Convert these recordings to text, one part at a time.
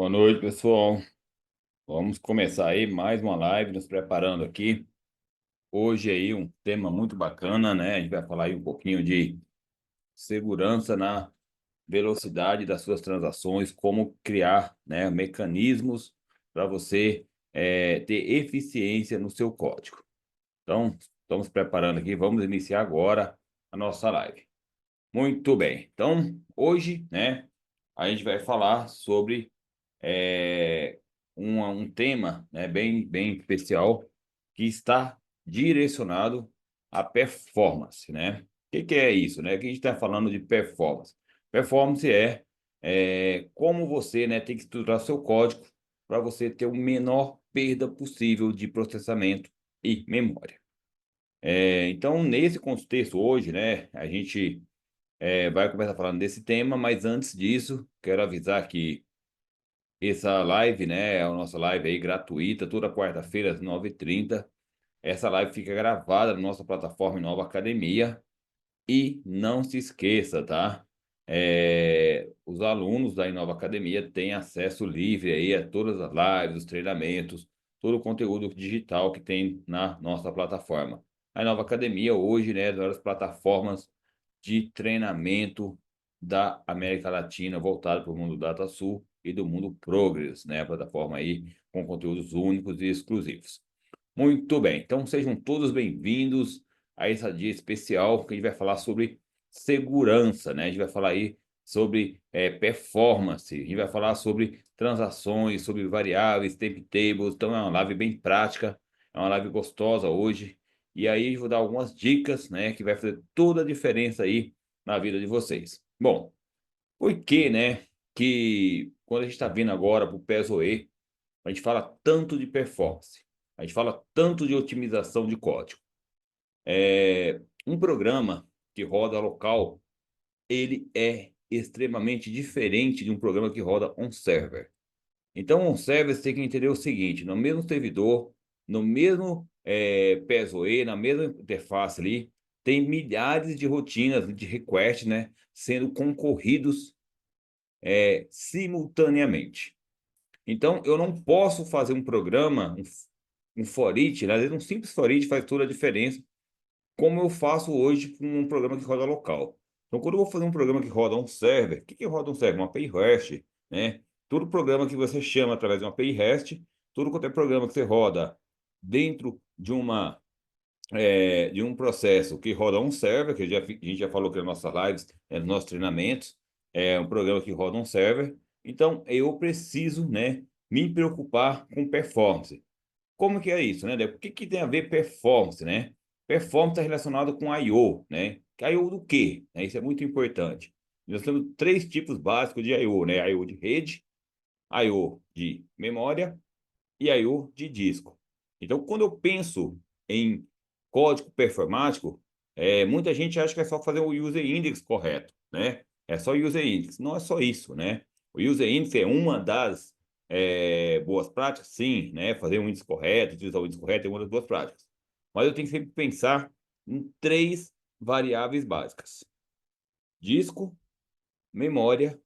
Boa noite, pessoal. Vamos começar aí mais uma live, nos preparando aqui. Hoje aí um tema muito bacana, né? A gente vai falar aí um pouquinho de segurança na velocidade das suas transações, como criar, né, mecanismos para você ter eficiência no seu código. Então, estamos preparando aqui, vamos iniciar agora a nossa live. Muito bem. Então, hoje, né, a gente vai falar sobre é, um tema, né, bem especial que está direcionado à performance, né? O que é isso, né? Que a gente está falando de performance. Performance é como você, né, tem que estruturar seu código para você ter o menor perda possível de processamento e memória. Então, nesse contexto hoje, né, a gente vai começar falando desse tema, mas antes disso, quero avisar que essa live, né, é a nossa live aí gratuita, toda quarta-feira às 9h30. Essa live fica gravada na nossa plataforma Nova Academia. E não se esqueça, tá? Os alunos da Inova Academia têm acesso livre aí a todas as lives, os treinamentos, todo o conteúdo digital que tem na nossa plataforma. A Inova Academia hoje, né, é uma das plataformas de treinamento da América Latina voltada para o mundo DataSul e do mundo Progress, né? A plataforma aí com conteúdos únicos e exclusivos. Muito bem, então sejam todos bem-vindos a esse dia especial que a gente vai falar sobre segurança, né? A gente vai falar aí sobre performance, a gente vai falar sobre transações, sobre variáveis, time tables, então é uma live bem prática, é uma live gostosa hoje, e aí eu vou dar algumas dicas, né, que vai fazer toda a diferença aí na vida de vocês. Bom, por que, né, que quando a gente está vindo agora para o PES-OE, a gente fala tanto de performance, a gente fala tanto de otimização de código. Um programa que roda local, ele é extremamente diferente de um programa que roda on-server. Então, on-server você tem que entender o seguinte, no mesmo servidor, no mesmo PES-OE, na mesma interface ali, tem milhares de rotinas de request, né, sendo concorridos simultaneamente. Então, eu não posso fazer um programa, um for each, né? Às vezes um simples for each faz toda a diferença, como eu faço hoje com um programa que roda local. Então, quando eu vou fazer um programa que roda um server, o que roda um server? Uma API REST, né? Todo programa que você chama através de uma API REST, todo quanto é programa que você roda dentro de um processo que roda um server, que a gente já falou aqui nas nossas lives, nos nossos treinamentos, é um programa que roda um server. Então, eu preciso, né, me preocupar com performance. Como que é isso, né? O que tem a ver performance, né? Performance é relacionado com I/O, né? I/O do quê? Isso é muito importante. Nós temos três tipos básicos de I/O, né? I/O de rede, I/O de memória e I/O de disco. Então, quando eu penso em código performático, muita gente acha que é só fazer o user index correto, né? É só user index. Não é só isso, né? O user index é uma das boas práticas, sim, né? Fazer um índice correto, utilizar o índice correto é uma das boas práticas. Mas eu tenho que sempre pensar em três variáveis básicas: disco, memória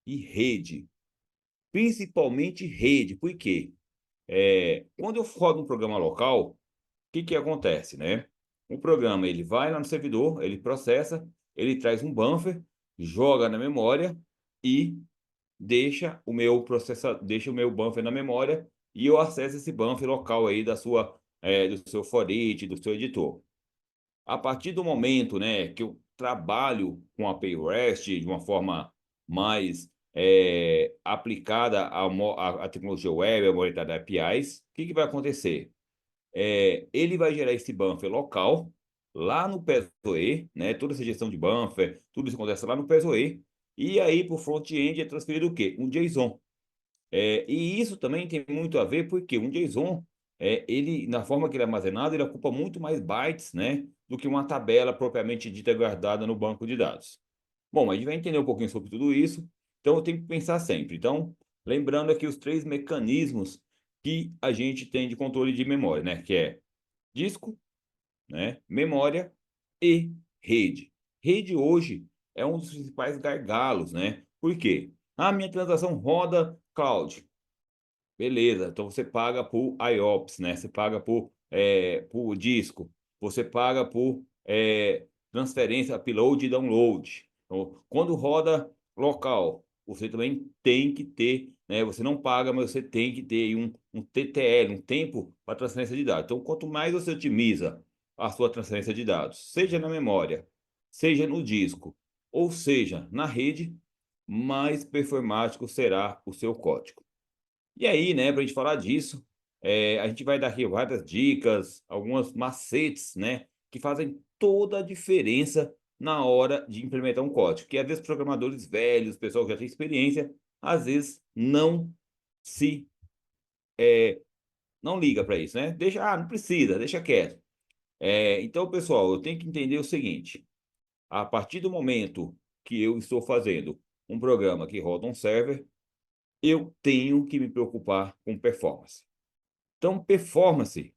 e rede. Principalmente rede. Por quê? Quando eu rodo um programa local, o que acontece, né? O programa ele vai lá no servidor, ele processa, ele traz um buffer, joga na memória e deixa o meu buffer na memória e eu acesso esse buffer local aí do seu for each, do seu editor. A partir do momento, né, que eu trabalho com a API REST de uma forma mais aplicada à tecnologia web, a monitorar APIs, o que vai acontecer? Ele vai gerar esse buffer local, lá no PES-OE, né? Toda essa gestão de buffer, tudo isso acontece lá no PES-OE, e aí para o front-end é transferido o quê? Um JSON. E isso também tem muito a ver porque um JSON, ele, na forma que ele é armazenado, ele ocupa muito mais bytes, né, do que uma tabela propriamente dita guardada no banco de dados. Bom, a gente vai entender um pouquinho sobre tudo isso, então eu tenho que pensar sempre. Então, lembrando aqui os três mecanismos que a gente tem de controle de memória, né, que é disco, né, memória e rede. Rede hoje é um dos principais gargalos, né? Por quê? Ah, minha transação roda cloud. Beleza, então você paga por IOPS, né? Você paga por disco, você paga por transferência, upload e download. Então, quando roda local, você também tem que ter, né? Você não paga, mas você tem que ter aí um TTL, um tempo para transferência de dados. Então, quanto mais você otimiza a sua transferência de dados, seja na memória, seja no disco, ou seja na rede, mais performático será o seu código. E aí, né, para a gente falar disso, a gente vai dar aqui várias dicas, algumas macetes, né, que fazem toda a diferença na hora de implementar um código. Que às vezes programadores velhos, pessoal que já tem experiência, às vezes se não liga para isso, né? Deixa, não precisa, deixa quieto. Então, pessoal, eu tenho que entender o seguinte: a partir do momento que eu estou fazendo um programa que roda um server, eu tenho que me preocupar com performance. Então, performance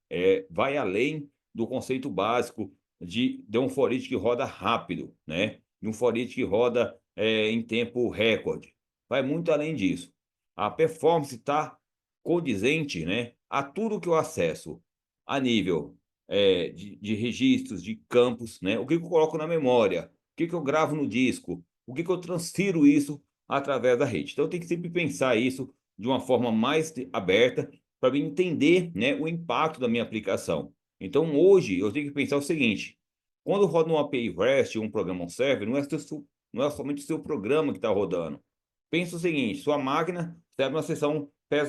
vai além do conceito básico de um for each que roda rápido, né? De um for each que roda em tempo recorde. Vai muito além disso. A performance está condizente, né, a tudo que eu acesso a nível de registros, de campos, né? O que eu coloco na memória, o que eu gravo no disco, o que eu transfiro isso através da rede. Então, eu tenho que sempre pensar isso de uma forma mais aberta para entender, né, o impacto da minha aplicação. Então, hoje, eu tenho que pensar o seguinte: quando roda um API REST, um programa, um server, não é somente o seu programa que está rodando. Pensa o seguinte: sua máquina serve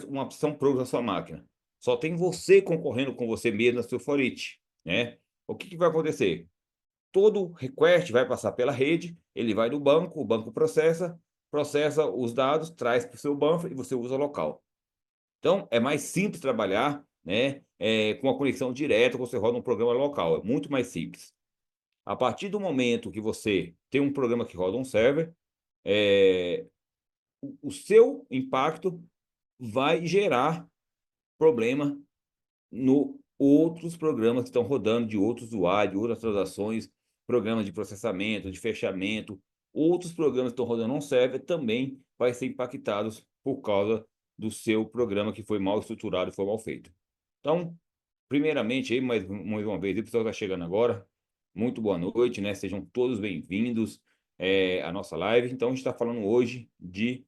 uma sessão pro na sua máquina. Só tem você concorrendo com você mesmo no seu for each, né? O que vai acontecer? Todo request vai passar pela rede, ele vai do banco, o banco processa os dados, traz para o seu banco e você usa local. Então, é mais simples trabalhar, né, com a conexão direta quando você roda um programa local, é muito mais simples. A partir do momento que você tem um programa que roda um server, o seu impacto vai gerar problema no outros programas que estão rodando de outros usuários, outras transações, programas de processamento, de fechamento, outros programas que estão rodando um server também vai ser impactados por causa do seu programa que foi mal estruturado e foi mal feito. Então, primeiramente, aí, mais uma vez, o pessoal está chegando agora, muito boa noite, né? Sejam todos bem-vindos à nossa live. Então, a gente está falando hoje de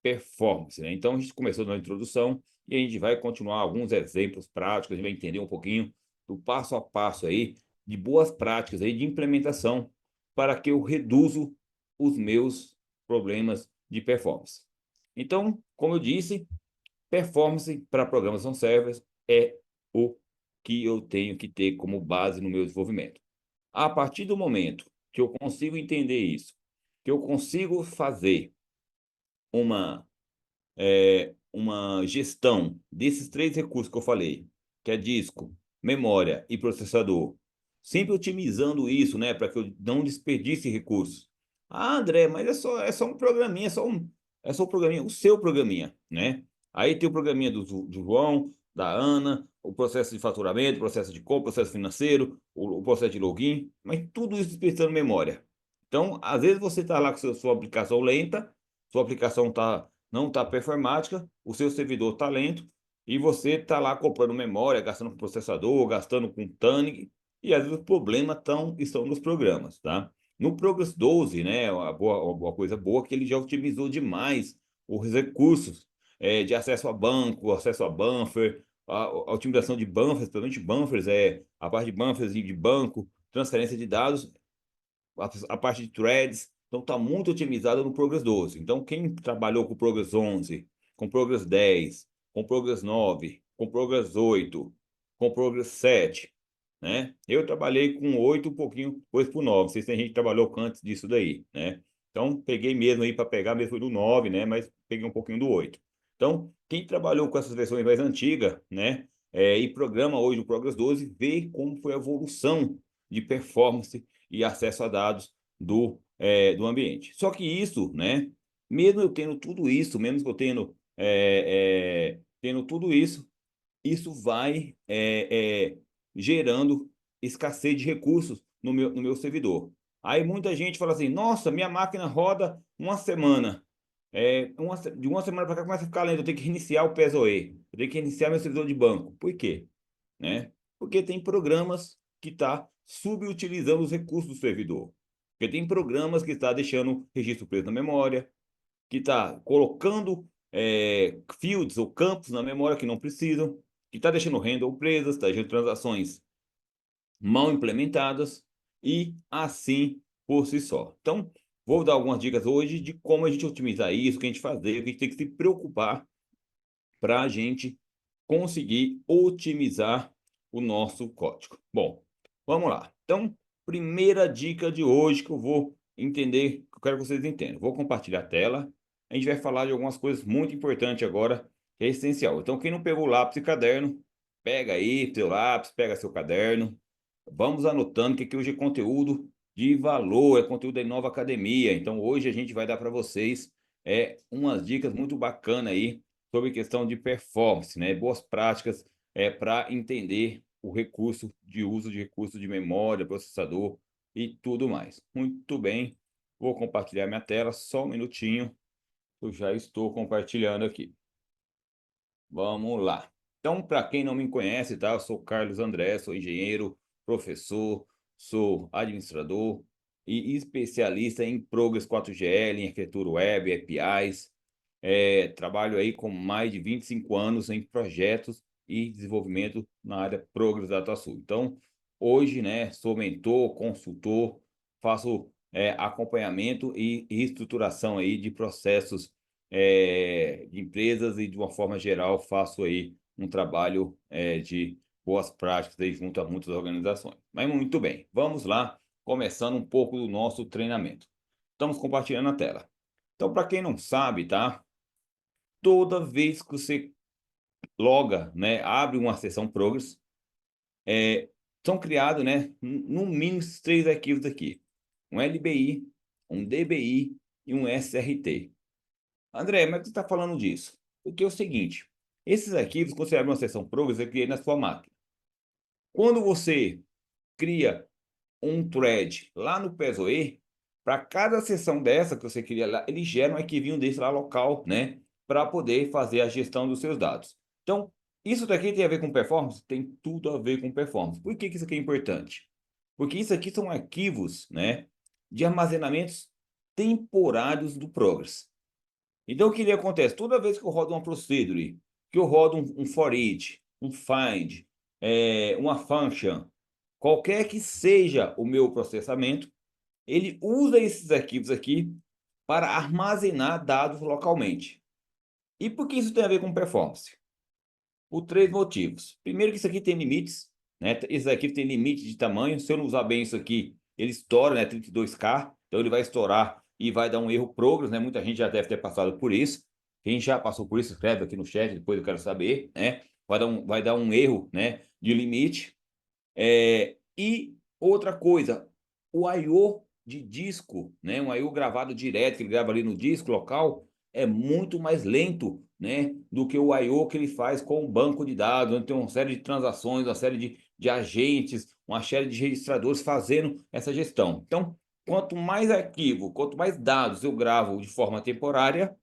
performance, né? Então, a gente começou na introdução e a gente vai continuar alguns exemplos práticos, a gente vai entender um pouquinho do passo a passo aí, de boas práticas aí de implementação para que eu reduzo os meus problemas de performance. Então, como eu disse, performance para programação servers é o que eu tenho que ter como base no meu desenvolvimento. A partir do momento que eu consigo entender isso, que eu consigo fazer uma uma gestão desses três recursos que eu falei, que é disco, memória e processador, sempre otimizando isso, né, para que eu não desperdice recursos. Ah, André, mas é só um programinha, é só um programinha, o seu programinha, né? Aí tem o programinha do João, da Ana, o processo de faturamento, o processo de compra, o processo financeiro, o processo de login, mas tudo isso desperdiçando memória. Então, às vezes você está lá com sua aplicação lenta, sua aplicação não está performática, o seu servidor está lento, e você está lá comprando memória, gastando com processador, gastando com TANG, e às vezes os problemas estão nos programas, tá? No Progress 12, né, uma coisa boa é que ele já otimizou demais os recursos de acesso a banco, acesso a buffer, a otimização de buffers, principalmente buffers, a parte de buffers de banco, transferência de dados, a parte de threads, então está muito otimizada no Progress 12. Então, quem trabalhou com o Progress 11, com o Progress 10, com o Progress 9, com o Progress 8, com o Progress 7, né? Eu trabalhei com 8 um pouquinho depois para o 9. Vocês têm gente que trabalhou antes disso daí, né? Então, peguei mesmo aí para pegar mesmo do 9, né? Mas peguei um pouquinho do 8. Então, quem trabalhou com essas versões mais antigas, né? E programa hoje o Progress 12, vê como foi a evolução de performance e acesso a dados do ambiente. Só que isso, né, mesmo eu tendo tudo isso, mesmo que eu tendo tudo isso, isso vai gerando escassez de recursos no meu servidor. Aí muita gente fala assim: nossa, minha máquina roda uma semana. de uma semana para cá começa a ficar lento. Eu tenho que reiniciar o PES-OE. Eu tenho que reiniciar meu servidor de banco. Por quê? Né? Porque tem programas que tá subutilizando os recursos do servidor. Porque tem programas que está deixando registro preso na memória, que está colocando fields ou campos na memória que não precisam, que está deixando handle presas, está deixando transações mal implementadas e assim por si só. Então, vou dar algumas dicas hoje de como a gente otimizar isso, o que a gente fazer, o que a gente tem que se preocupar para a gente conseguir otimizar o nosso código. Bom, vamos lá. Então, primeira dica de hoje que eu vou entender, que eu quero que vocês entendam. Vou compartilhar a tela. A gente vai falar de algumas coisas muito importantes agora, que é essencial. Então, quem não pegou lápis e caderno, pega aí seu lápis, pega seu caderno. Vamos anotando que aqui hoje é conteúdo de valor, é conteúdo da Nova Academia. Então, hoje a gente vai dar para vocês umas dicas muito bacanas aí sobre questão de performance, né? Boas práticas para entender o recurso de uso de recurso de memória, processador e tudo mais. Muito bem, vou compartilhar minha tela, só um minutinho, eu já estou compartilhando aqui. Vamos lá. Então, para quem não me conhece, tá? Eu sou Carlos André, sou engenheiro, professor, sou administrador e especialista em Progress 4GL, em arquitetura web, APIs. Trabalho aí com mais de 25 anos em projetos e desenvolvimento na área Progress DataSul. Então, hoje, né, sou mentor, consultor, faço acompanhamento e estruturação aí de processos de empresas e, de uma forma geral, faço aí um trabalho de boas práticas aí junto a muitas organizações. Mas muito bem, vamos lá, começando um pouco do nosso treinamento. Estamos compartilhando a tela. Então, para quem não sabe, tá? Toda vez que você loga, né, abre uma sessão Progress, são criados, né, no mínimo esses três arquivos aqui: um LBI, um DBI e um SRT. André, mas você está falando disso? Porque é o seguinte, esses arquivos, quando você abre uma sessão Progress, você cria na sua máquina. Quando você cria um thread lá no PES-OE, para cada sessão dessa que você cria lá, ele gera um arquivinho desse lá local, né? Para poder fazer a gestão dos seus dados. Então, isso daqui tem a ver com performance? Tem tudo a ver com performance. Por que isso aqui é importante? Porque isso aqui são arquivos, né, de armazenamentos temporários do Progress. Então, o que acontece? Toda vez que eu rodo uma procedure, que eu rodo um for each, um find, uma function, qualquer que seja o meu processamento, ele usa esses arquivos aqui para armazenar dados localmente. E por que isso tem a ver com performance? Por três motivos. Primeiro, que isso aqui tem limites, né? Esse aqui tem limite de tamanho. Se eu não usar bem isso aqui, ele estoura, né? 32K, então ele vai estourar e vai dar um erro progress, né? Muita gente já deve ter passado por isso. Quem já passou por isso, escreve aqui no chat, depois eu quero saber, né? Vai dar um erro, né, de limite. E outra coisa, o I/O de disco, né, um I/O gravado direto, que ele grava ali no disco local, é muito mais lento, né, do que o I/O que ele faz com o banco de dados, onde tem uma série de transações, uma série de agentes, uma série de registradores fazendo essa gestão. Então, quanto mais arquivo, quanto mais dados eu gravo de forma temporária,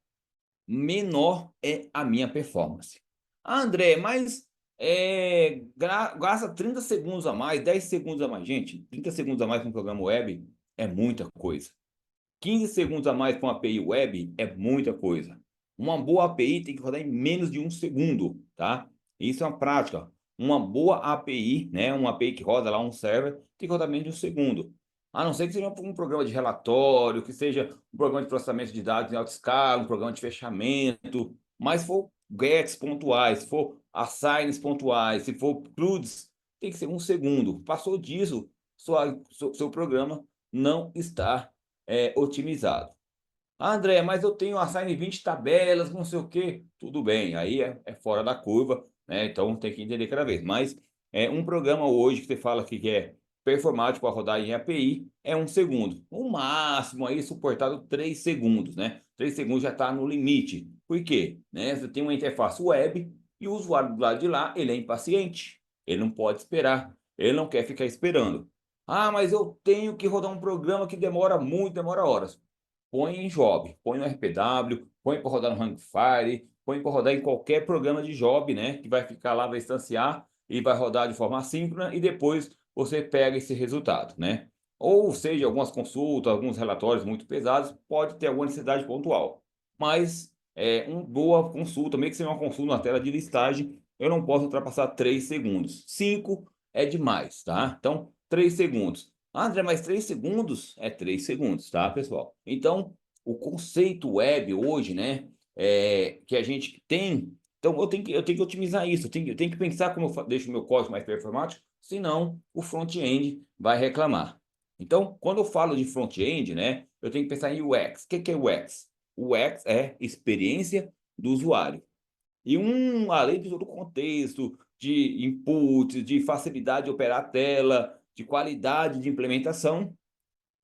menor é a minha performance. Ah, André, mas gasta 30 segundos a mais, 10 segundos a mais. Gente, 30 segundos a mais para um programa web é muita coisa. 15 segundos a mais para uma API web é muita coisa. Uma boa API tem que rodar em menos de um segundo, tá? Isso é uma prática. Uma boa API, né? Uma API que roda lá um server, tem que rodar menos de um segundo. A não ser que seja um programa de relatório, que seja um programa de processamento de dados em alta escala, um programa de fechamento. Mas se for gets pontuais, se for assigns pontuais, se for CRUDs, tem que ser um segundo. Passou disso, seu programa não está otimizado. Ah, André, mas eu tenho assign 20 tabelas, não sei o quê. Tudo bem, aí é fora da curva, né? Então tem que entender cada vez. Mas um programa hoje que você fala que é performático para rodar em API é um segundo. O máximo aí suportado 3 segundos, né? 3 segundos já está no limite. Por quê? Né? Você tem uma interface web e o usuário do lado de lá, ele é impaciente. Ele não pode esperar. Ele não quer ficar esperando. Ah, mas eu tenho que rodar um programa que demora muito, demora horas. põe em job, põe no RPW, põe para rodar no Hangfire, põe para rodar em qualquer programa de job, né? Que vai ficar lá, vai instanciar e vai rodar de forma assíncrona e depois você pega esse resultado, né? Ou seja, algumas consultas, alguns relatórios muito pesados, pode ter alguma necessidade pontual. Mas uma boa consulta, meio que seja uma consulta na tela de listagem, eu não posso ultrapassar 3 segundos. 5 é demais, tá? Então, 3 segundos. Ah, André, mas 3 segundos é 3 segundos, tá, pessoal? Então, o conceito web hoje, né, que a gente tem, então eu tenho que otimizar isso, eu tenho que pensar como eu deixo o meu código mais performático, senão o front-end vai reclamar. Então, quando eu falo de front-end, né, eu tenho que pensar em UX. O que é UX? UX é experiência do usuário. E além de todo o contexto de inputs, de facilidade de operar a tela, de qualidade de implementação,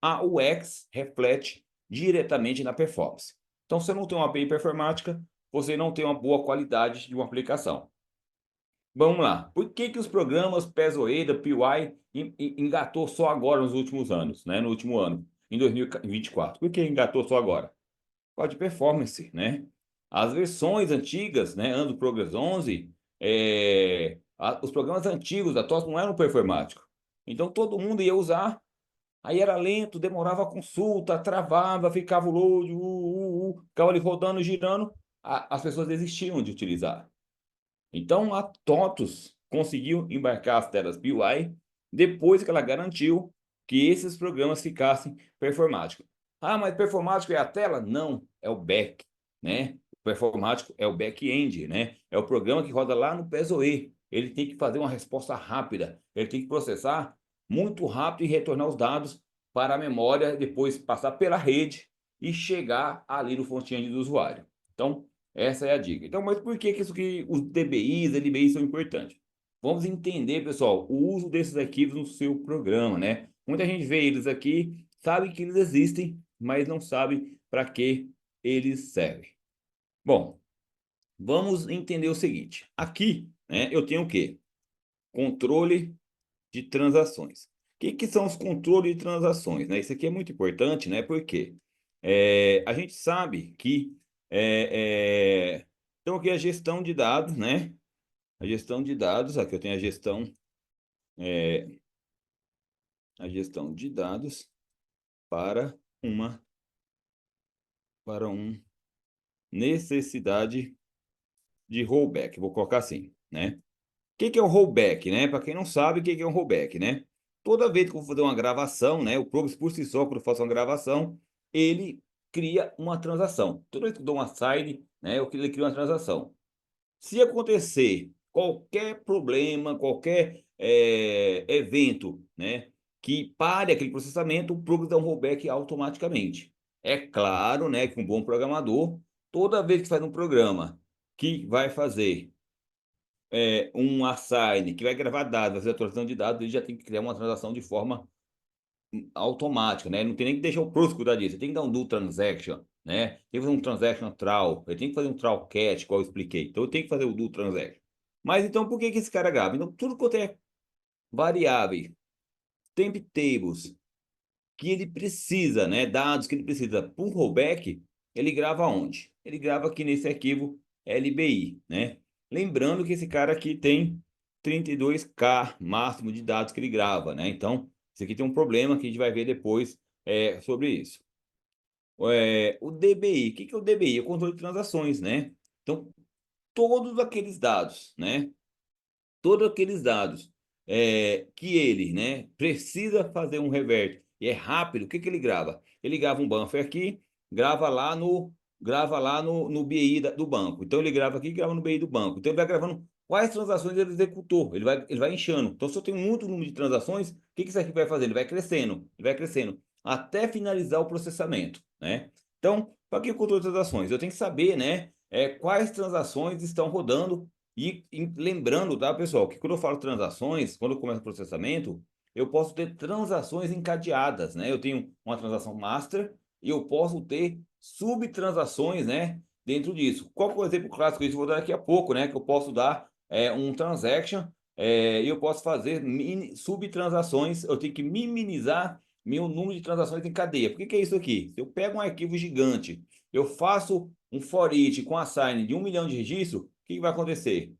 a UX reflete diretamente na performance. Então, se você não tem uma API performática, você não tem uma boa qualidade de uma aplicação. Vamos lá. Por que os programas PESOE da PY engatou só agora nos últimos anos, né? No último ano, em 2024? Por que engatou só agora? Qual de performance, né? As versões antigas, né, Ando Progress 11, os programas antigos da TOS não eram performáticos. Então todo mundo ia usar, aí era lento, demorava a consulta, travava, ficava o load, ficava ali rodando, girando, as pessoas desistiam de utilizar. Então a TOTUS conseguiu embarcar as telas BY depois que ela garantiu que esses programas ficassem performáticos. Ah, mas performático é a tela? Não, é o back, né? O performático é o back-end, né? É o programa que roda lá no PESOE. Ele tem que fazer uma resposta rápida, ele tem que processar muito rápido e retornar os dados para a memória, depois passar pela rede e chegar ali no front-end do usuário. Então, essa é a dica. Então, mas por que que os DBIs, LBIs são importantes? Vamos entender, pessoal, o uso desses arquivos no seu programa, né? Muita gente vê eles aqui, sabe que eles existem, mas não sabe para que eles servem. Bom, vamos entender o seguinte. Aqui, né, eu tenho o quê? Controle de transações. O que são os controles de transações, né? Isso aqui é muito importante, né? Porque a gente sabe que então aqui a gestão de dados, né? A gestão de dados, aqui eu tenho a gestão de dados para uma para um necessidade de rollback. Vou colocar assim, né? O que é o rollback, né? Para quem não sabe, o que é um rollback, né? Toda vez que eu vou fazer uma gravação, né? O Progress por si só, quando eu faço uma gravação, ele cria uma transação. Toda vez que eu dou uma side, né? Ele cria uma transação. Se acontecer qualquer problema, qualquer evento, né, que pare aquele processamento, o Progress dá um rollback automaticamente. É claro, né, que um bom programador, toda vez que faz um programa que vai fazer um assign, que vai gravar dados, vai fazer atualização de dados, ele já tem que criar uma transação de forma automática, né? Não tem nem que deixar o Progress cuidar disso. Você tem que dar um do transaction, né? Tem que fazer um transaction trawl, eu tenho que fazer um trawl catch, qual eu expliquei. Então eu tenho que fazer o do transaction. Mas então por que que esse cara grava? Então tudo quanto é variável, temp tables, que ele precisa, né? Dados que ele precisa por rollback, ele grava onde? Ele grava aqui nesse arquivo LBI, né? Lembrando que esse cara aqui tem 32K máximo de dados que ele grava, né? Então, isso aqui tem um problema que a gente vai ver depois sobre isso. O DBI, o que é o DBI? É o controle de transações, né? Então, todos aqueles dados, né? Todos aqueles dados que ele, né, precisa fazer um revert e é rápido, o que que ele grava? Ele grava um buffer aqui, grava lá no BI do banco. Então ele grava aqui e grava no BI do banco. Então ele vai gravando quais transações ele executou. Ele vai inchando. Então se eu tenho muito número de transações, o que que isso aqui vai fazer? Ele vai crescendo até finalizar o processamento, né? Então, para que controle de transações? Eu tenho que saber, né, quais transações estão rodando e lembrando, tá, pessoal, que quando eu falo transações, quando eu começo o processamento, eu posso ter transações encadeadas, né? Eu tenho uma transação master e eu posso ter subtransações, né, dentro disso. Qual que é o exemplo clássico disso? Eu vou dar daqui a pouco, né? Que eu posso dar um transaction e eu posso fazer subtransações, eu tenho que minimizar meu número de transações em cadeia. Por que que é isso aqui? Se eu pego um arquivo gigante, eu faço um for each com assign de 1 milhão de registros, o que que vai acontecer?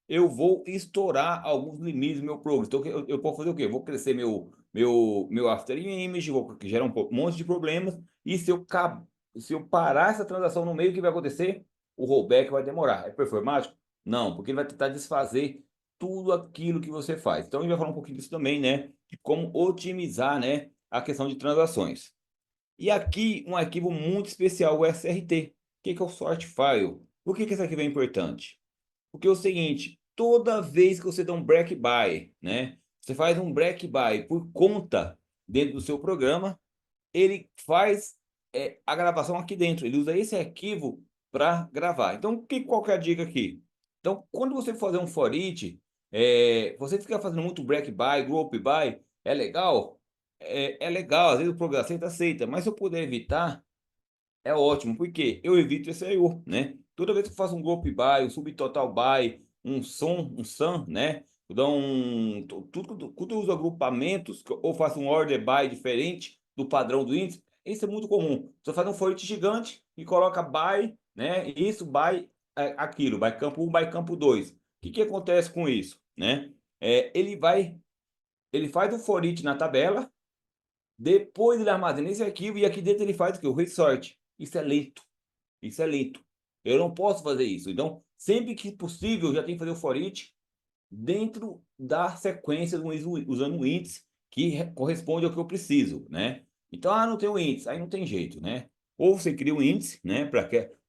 Eu vou estourar alguns limites do meu programa. Então, eu posso fazer o quê? Eu vou crescer meu after image, vou gerar um monte de problemas. E se eu parar essa transação no meio, o que vai acontecer? O rollback vai demorar. É performático? Não, porque ele vai tentar desfazer tudo aquilo que você faz. Então, a gente vai falar um pouquinho disso também, né? De como otimizar, né, a questão de transações. E aqui, um arquivo muito especial, o SRT. O que que é o sort file? Por que que esse arquivo é importante? Porque é o seguinte, toda vez que você dá um break buy, né? Você faz um break buy por conta dentro do seu programa, ele faz a gravação aqui dentro. Ele usa esse arquivo para gravar. Então, qual que é a dica aqui? Então, quando você fazer um for each, você fica fazendo muito break buy, group buy, é legal? É legal, às vezes o programa aceita, mas se eu puder evitar, é ótimo, porque eu evito esse erro, né? Toda vez que eu faço um group buy, um subtotal buy, um sum, né? Eu dou tudo eu uso agrupamentos, ou faço um order by diferente do padrão do índice, isso é muito comum. Você faz um for each gigante e coloca buy, né? E isso buy aquilo, buy campo 1, buy campo 2. O que que acontece com isso, né? Ele faz o for each na tabela, depois ele armazena esse arquivo e aqui dentro ele faz o que? O resort. Isso é lento. Isso é lento. Eu não posso fazer isso. Então, sempre que possível, eu já tenho que fazer o for each dentro da sequência usando o índice que corresponde ao que eu preciso, né? Então, não tem o índice, aí não tem jeito, né? Ou você cria um índice, né?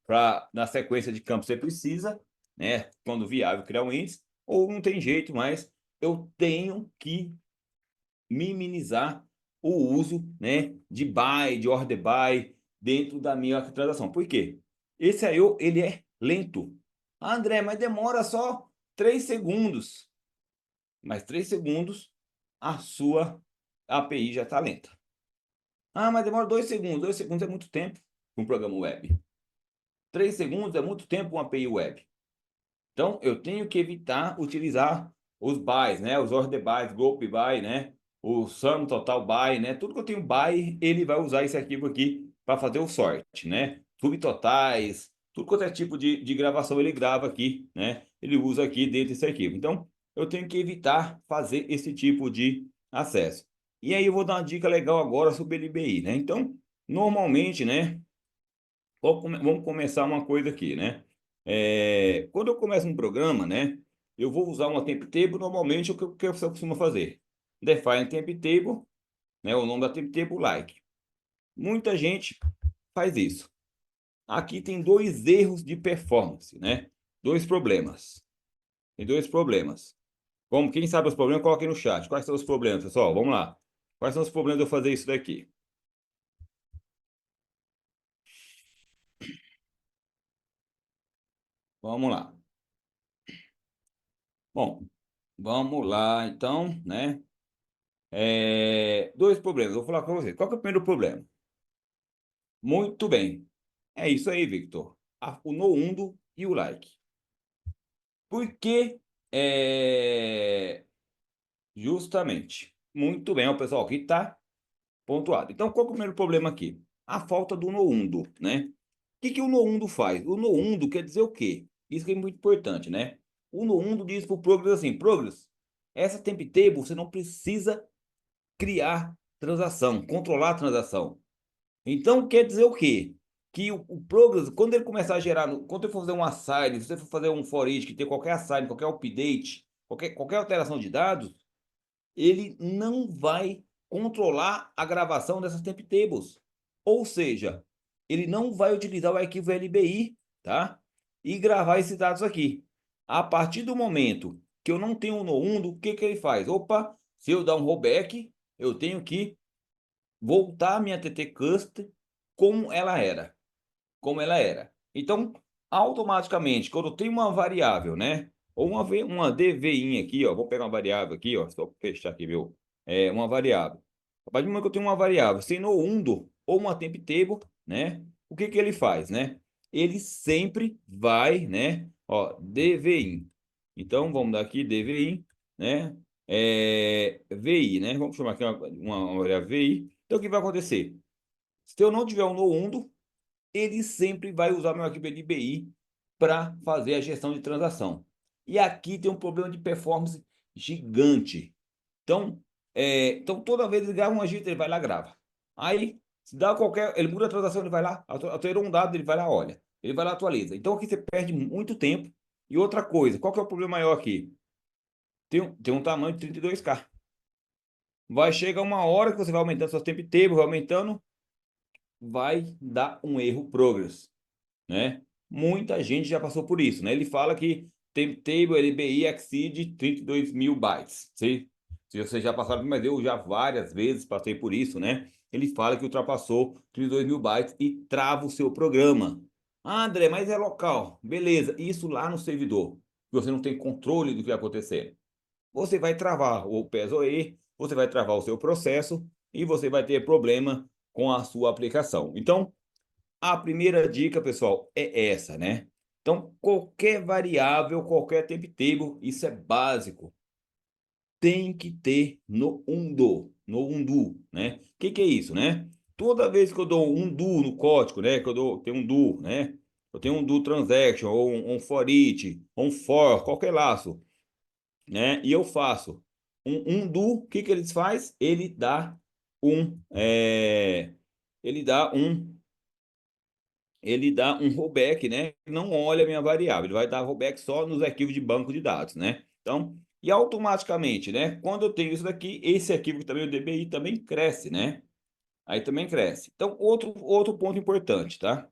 Para na sequência de campos você precisa, né? Quando viável criar um índice, ou não tem jeito, mas eu tenho que minimizar o uso, né, de buy, de order buy dentro da minha transação. Por quê? Esse I/O ele é lento. André, mas demora só 3 segundos. Mas 3 segundos a sua API já está lenta. Mas demora 2 segundos. 2 segundos é muito tempo para um programa web. 3 segundos é muito tempo para uma API web. Então, eu tenho que evitar utilizar os buys, né? Os order buys, group buy, né? O sum total buy, né? Tudo que eu tenho buy, ele vai usar esse arquivo aqui para fazer o sort, né? Subtotais, tudo quanto é tipo de gravação ele grava aqui, né? Ele usa aqui dentro desse arquivo. Então, eu tenho que evitar fazer esse tipo de acesso. E aí eu vou dar uma dica legal agora sobre o LBI, né? Então, normalmente, né? Vamos começar uma coisa aqui, né? Quando eu começo um programa, né? Eu vou usar uma temp table, normalmente o que você costuma fazer? Define temp table, né? O nome da temp table like. Muita gente faz isso. Aqui tem dois erros de performance, né? Dois problemas. Tem dois problemas. Como quem sabe os problemas, coloque no chat. Quais são os problemas, pessoal? Vamos lá. Quais são os problemas de eu fazer isso daqui? Vamos lá. Bom, vamos lá, então, né? Dois problemas. Vou falar com você. Qual que é o primeiro problema? Muito bem. É isso aí, Victor. O no undo e o like. Por que? Justamente. Muito bem, o pessoal aqui está pontuado. Então, qual que é o primeiro problema aqui? A falta do no undo, né? O que que o no undo faz? O no undo quer dizer o quê? Isso que é muito importante, né? O no undo diz para o Progress assim, Progress, essa temp table você não precisa criar transação, controlar a transação. Então, quer dizer o quê? Que o Progress, quando ele começar a gerar, quando ele for fazer um assign, se você for fazer um for each, que tem qualquer assign, qualquer update, qualquer alteração de dados, ele não vai controlar a gravação dessas temp tables. Ou seja, ele não vai utilizar o arquivo LBI, tá? E gravar esses dados aqui. A partir do momento que eu não tenho no undo, o que que ele faz? Opa, se eu dar um rollback, eu tenho que voltar a minha TT cust como ela era. Como ela era. Então, automaticamente, quando eu tenho uma variável, né? Ou uma DVI aqui, ó. Vou pegar uma variável aqui, ó. Só fechar aqui, viu? Uma variável. A partir do momento que eu tenho uma variável, sem no undo ou uma temp table, né? O que que ele faz, né? Ele sempre vai, né? Ó, DVI. Então, vamos dar aqui DVI, né? VI, né? Vamos chamar aqui uma variável VI. Então, o que vai acontecer? Se eu não tiver um no-undo, ele sempre vai usar meu arquivo LBI para fazer a gestão de transação. E aqui tem um problema de performance gigante. Então, então toda vez que ele grava um agito, ele vai lá e grava. Aí, se dá qualquer. Ele muda a transação, ele vai lá, alterou um dado, ele vai lá, olha. Ele vai lá, atualiza. Então aqui você perde muito tempo. E outra coisa, qual que é o problema maior aqui? Tem um tamanho de 32K. Vai chegar uma hora que você vai aumentando seu tempo table, vai aumentando, vai dar um erro progress, né? Muita gente já passou por isso, né? Ele fala que table LBI exceed 32 mil bytes. Se você já passaram, mas eu já várias vezes passei por isso, né? Ele fala que ultrapassou 32 mil bytes e trava o seu programa. Ah, André, mas é local. Beleza, isso lá no servidor. Você não tem controle do que vai acontecer. Você vai travar o PES-OE, você vai travar o seu processo e você vai ter problema com a sua aplicação. Então, a primeira dica, pessoal, é essa, né? Então, qualquer variável, qualquer temp table, isso é básico, tem que ter no undo, né? O que é isso, né? Toda vez que eu dou um do no código, né? Que tenho um do, né? Eu tenho um do transaction, ou um for each, ou um for, qualquer laço, né? E eu faço um do, o que eles faz? Ele dá um rollback, né? Não olha a minha variável, ele vai dar rollback só nos arquivos de banco de dados, né? Então, e automaticamente, né? Quando eu tenho isso daqui, esse arquivo que também o DBI também cresce, né? Aí também cresce. Então, outro ponto importante, tá?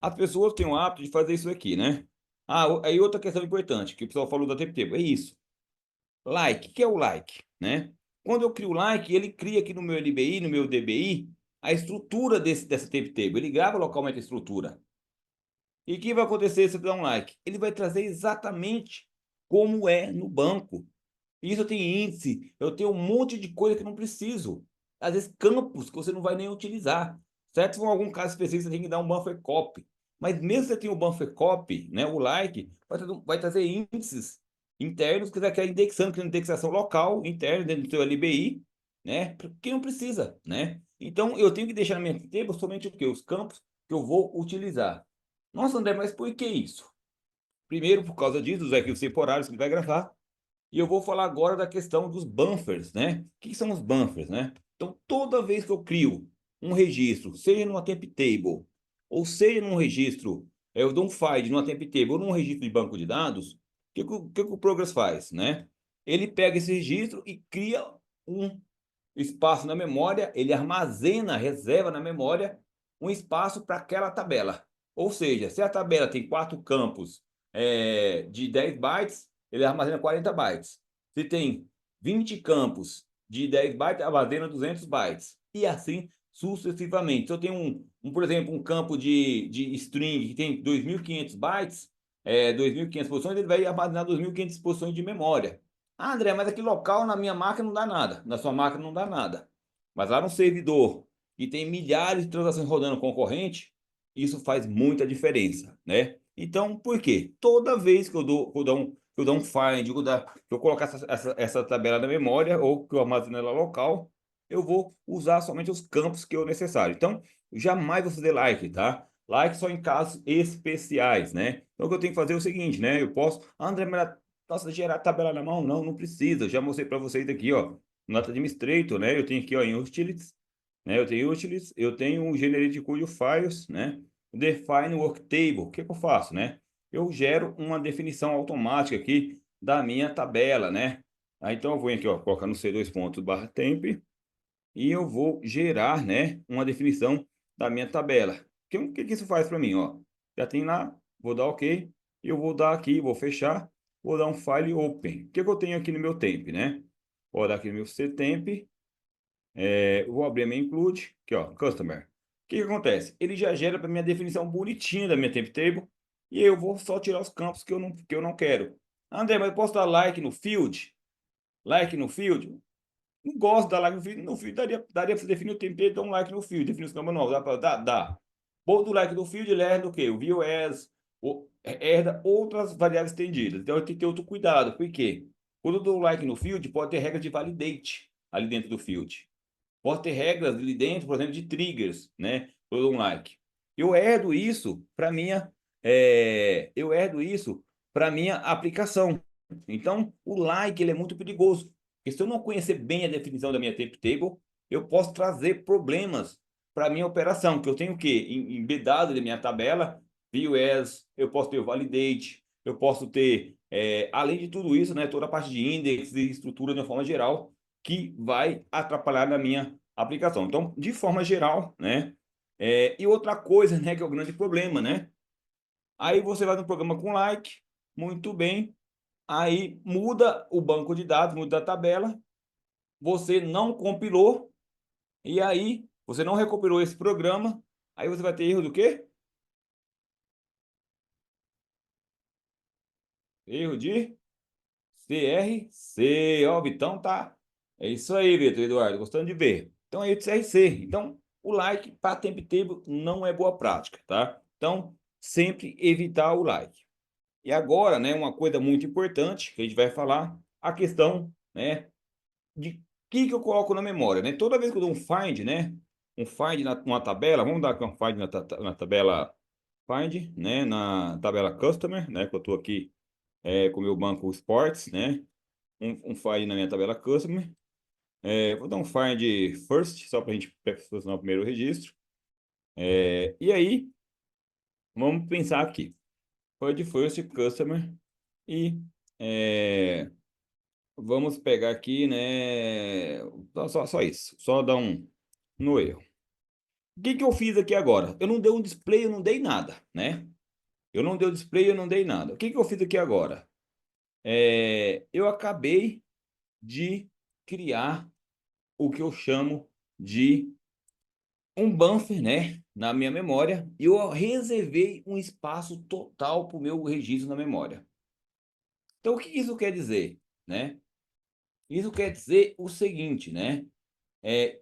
As pessoas têm o hábito de fazer isso aqui, né? Ah, aí outra questão importante, que o pessoal falou da tempo, é isso. Like, o que é o like, né? Quando eu crio o like, ele cria aqui no meu LBI, no meu DBI, a estrutura dessa temp table. Ele grava localmente a estrutura. E o que vai acontecer se eu der um like? Ele vai trazer exatamente como é no banco. Isso eu tenho índice, eu tenho um monte de coisa que não preciso. Às vezes campos que você não vai nem utilizar. Certo? Se for algum caso específico, você tem que dar um buffer copy. Mas mesmo se você tem um buffer copy, né, o like, vai trazer índices internos que daqui a indexando, que é indexação local, interna, dentro do seu LBI, né? Que não precisa, né? Então eu tenho que deixar na minha table somente o quê? Os campos que eu vou utilizar. Nossa, André, mas por que isso? Primeiro, por causa disso, dos arquivos temporários que ele vai gravar. E eu vou falar agora da questão dos buffers, né? O que são os buffers, né? Então, toda vez que eu crio um registro, seja numa temp table, ou seja num registro, eu dou um find numa temp table ou num registro de banco de dados, o que o Progress faz, né? Ele pega esse registro e cria um espaço na memória, ele armazena, reserva na memória um espaço para aquela tabela. Ou seja, se a tabela tem 4 campos de 10 bytes, ele armazena 40 bytes. Se tem 20 campos de 10 bytes, armazena 200 bytes. E assim sucessivamente. Se eu tenho, por exemplo, um campo de string que tem 2.500 bytes, 2.500 posições, ele vai armazenar 2.500 posições de memória. Ah, André, mas aqui local na minha máquina não dá nada. Na sua máquina não dá nada. Mas lá no servidor, que tem milhares de transações rodando concorrente, isso faz muita diferença, né? Então, por quê? Toda vez que eu dou um find, que eu colocar essa tabela na memória ou que eu armazeno ela local, eu vou usar somente os campos que eu necessário. Então, jamais vou fazer like, tá? Like só em casos especiais, né? Então, o que eu tenho que fazer é o seguinte, né? Eu posso, André, mas nossa, gerar tabela na mão? Não, não precisa. Já mostrei para vocês aqui, ó. Nota Administrator, né? Eu tenho aqui, ó, em Utilities, né? Eu tenho Utilities, eu tenho o Generate Code Files, né? Define Work Table. O que que eu faço, né? Eu gero uma definição automática aqui da minha tabela, né? Aí, então, eu vou aqui, ó, colocar no c2.temp e eu vou gerar, né, uma definição da minha tabela. O que isso faz para mim, ó? Já tem lá, vou dar OK, eu vou dar aqui, vou fechar, vou dar um file open. O que eu tenho aqui no meu temp, né? Vou dar aqui no meu ctemp, vou abrir a minha include, aqui ó, customer. O que acontece? Ele já gera para minha definição bonitinha da minha temp table e eu vou só tirar os campos que eu não quero. André, mas eu posso dar like no field? Like no field? Não gosto de dar like no feed daria para definir o template, dar um like no feed, definir os campos novos, dá para dar, dá. Ponto do like do field, ele herda o quê? O view as, herda outras variáveis estendidas. Então, eu tenho que ter outro cuidado, por quê? Quando eu dou like no field, pode ter regra de validate ali dentro do field. Posso ter regras ali dentro, por exemplo, de triggers, né? Por um like. Eu herdo isso para minha, eu herdo isso para minha aplicação. Então, o like ele é muito perigoso. Porque se eu não conhecer bem a definição da minha tape table, eu posso trazer problemas para a minha operação, que eu tenho o quê? Embedado na minha tabela, view as, eu posso ter o validate, eu posso ter, além de tudo isso, né, toda a parte de index e estrutura de uma forma geral, que vai atrapalhar na minha aplicação. Então, de forma geral, né? E outra coisa, né, que é o grande problema, né? Aí você vai no programa com like, muito bem, aí muda o banco de dados, muda a tabela, você não compilou, e aí você não recompilou esse programa, aí você vai ter erro do quê? Erro de CRC. Ó, Vitão tá. É isso aí, Vitor Eduardo, gostando de ver. Então, é de CRC. Então, o like para temp table não é boa prática, tá? Então, sempre evitar o like. E agora, né, uma coisa muito importante que a gente vai falar, a questão, né, de que eu coloco na memória, né? Toda vez que eu dou um find, né, um find numa tabela, vamos dar aqui um find na tabela find, né, na tabela customer, né, que eu estou aqui com o meu banco Sports, né? Um find na minha tabela customer. Vou dar um find first, só para a gente posicionar o primeiro registro. E aí, vamos pensar aqui. Find first customer e vamos pegar aqui, né? Só isso, só dar um no erro. O que que eu fiz aqui agora? Eu não dei um display, eu não dei nada, né? Eu não dei o display, eu não dei nada. O que que eu fiz aqui agora? Eu acabei de criar o que eu chamo de um buffer, né, na minha memória, e eu reservei um espaço total para o meu registro na memória. Então, o que isso quer dizer, né? Isso quer dizer o seguinte, né?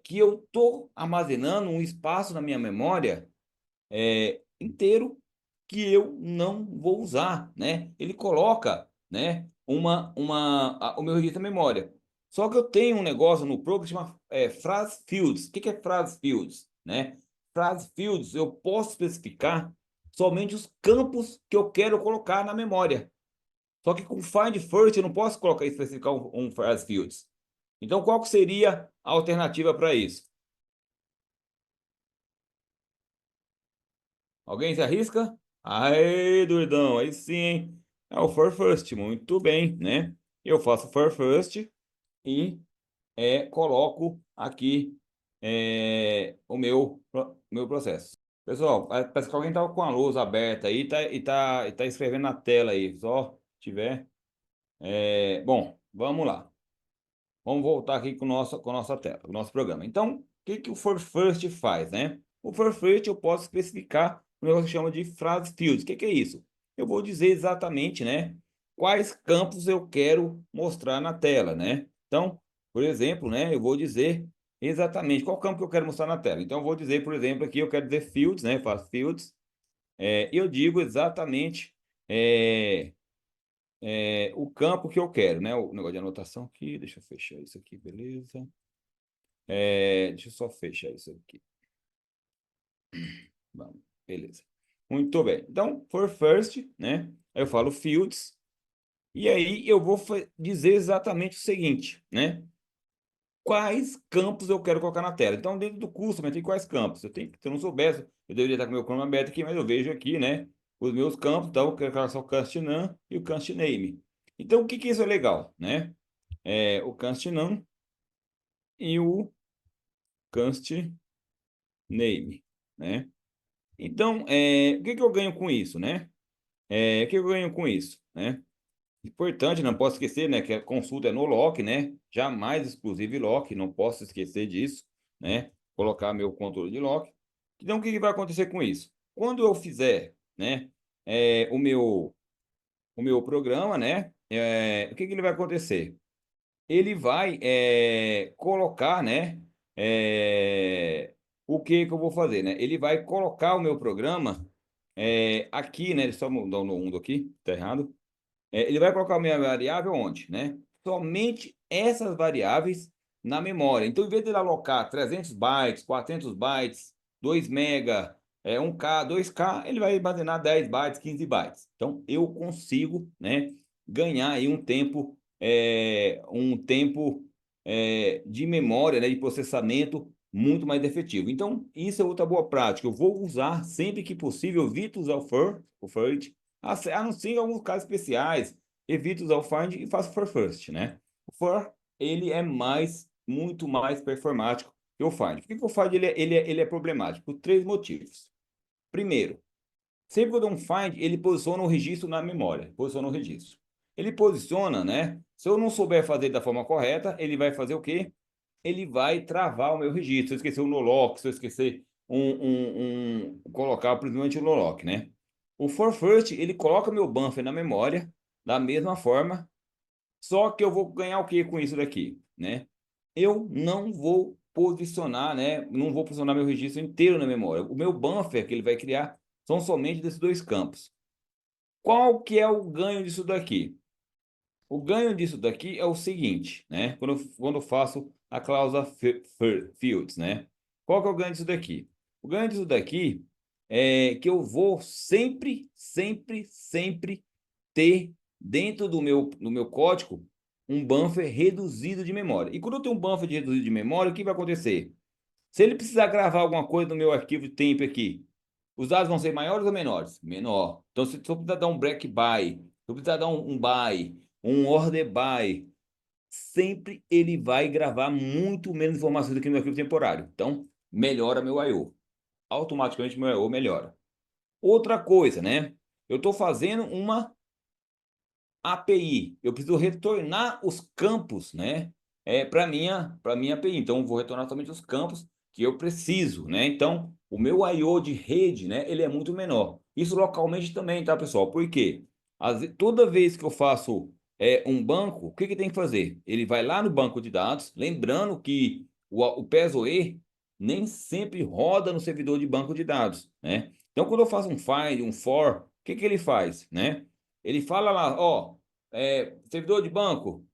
Que eu estou armazenando um espaço na minha memória inteiro que eu não vou usar, né? Ele coloca, né, o meu registro na memória. Só que eu tenho um negócio no Pro que chama phrase fields. O que que é phrase fields, né? Phrase fields eu posso especificar somente os campos que eu quero colocar na memória. Só que com find first eu não posso colocar especificar um phrase fields. Então qual que seria a alternativa para isso? Alguém se arrisca? Aê, doidão, aí sim, hein? É o for first, muito bem, né? Eu faço for first e coloco aqui o meu processo. Pessoal, parece que alguém tá com a luz aberta aí e tá escrevendo na tela aí. Só tiver. Bom, vamos lá. Vamos voltar aqui com a nossa tela, com o nosso programa. Então, o que que o for first faz, né? O for first eu posso especificar um negócio que chama de phrase fields. O que que é isso? Eu vou dizer exatamente, né, quais campos eu quero mostrar na tela, né? Então, por exemplo, né, eu vou dizer exatamente qual campo que eu quero mostrar na tela. Então, eu vou dizer, por exemplo, aqui eu quero dizer fields, né? Faço fields. E eu digo exatamente é, o campo que eu quero, né? O negócio de anotação aqui, deixa eu fechar isso aqui, beleza? Deixa eu só fechar isso aqui. Vamos, beleza. Muito bem. Então, for first, né? Eu falo fields. E aí eu vou dizer exatamente o seguinte, né? Quais campos eu quero colocar na tela. Então, dentro do curso, tem quais campos? Se eu não soubesse, eu deveria estar com o meu Chrome aberto aqui, mas eu vejo aqui, né? Os meus campos, então, eu quero colocar só o cast name e o cast name. Então, o que que isso é legal, né? O cast name e o cast name, né? Então, o que que eu ganho com isso, né? O que eu ganho com isso, né? Importante, não posso esquecer, né, que a consulta é no lock, né? Jamais exclusive lock, não posso esquecer disso, né? Colocar meu controle de lock. Então, o que que vai acontecer com isso? Quando eu fizer, né, o meu programa, né? O que que ele vai acontecer? Ele vai colocar, né? O que que eu vou fazer, né? Ele vai colocar o meu programa aqui, né? Só mudar o mundo aqui, tá errado. Ele vai colocar a minha variável onde, né? Somente essas variáveis na memória. Então, em vez de ele alocar 300 bytes, 400 bytes, 2 mega, 1K, 2K, ele vai armazenar 10 bytes, 15 bytes. Então, eu consigo, né, ganhar aí um tempo de memória, né, de processamento muito mais efetivo. Então, isso é outra boa prática. Eu vou usar sempre que possível, eu evito usar o first, a não ser em alguns casos especiais, evito usar o find e faço for first, né? O for, ele é muito mais performático que o find. Por que o find ele é problemático? Por três motivos. Primeiro, sempre que eu dou um find, ele posiciona o registro na memória, posiciona o registro. Ele posiciona, né? Se eu não souber fazer da forma correta, ele vai fazer o quê? Ele vai travar o meu registro. Se eu esquecer o no-lock, se eu esquecer colocar principalmente o no-lock, né? O for first, ele coloca meu buffer na memória da mesma forma, só que eu vou ganhar o que com isso daqui, né? Eu não vou posicionar, né? Não vou posicionar meu registro inteiro na memória. O meu buffer que ele vai criar são somente desses dois campos. Qual que é o ganho disso daqui? O ganho disso daqui é o seguinte, né? Quando eu faço a cláusula fields, né? Qual que é o ganho disso daqui? O ganho disso daqui é que eu vou sempre, sempre, sempre ter dentro do meu código um buffer reduzido de memória. E quando eu tenho um buffer reduzido de memória, o que vai acontecer? Se ele precisar gravar alguma coisa no meu arquivo de tempo aqui, os dados vão ser maiores ou menores? Menor. Então, se eu precisar dar um break by, se eu precisar dar um by, um order by, sempre ele vai gravar muito menos informações do que no arquivo temporário. Então, melhora meu I/O. Automaticamente meu I/O melhora. Outra coisa, né? Eu estou fazendo uma API. Eu preciso retornar os campos, né? Para minha API. Então, eu vou retornar somente os campos que eu preciso, né? Então, o meu I/O de rede, né? Ele é muito menor. Isso localmente também, tá, pessoal? Por quê? Toda vez que eu faço um banco, o que que tem que fazer? Ele vai lá no banco de dados, lembrando que o PES-OE nem sempre roda no servidor de banco de dados, né? Então, quando eu faço um find, um for, o que que ele faz, né? Ele fala lá, ó, servidor de banco,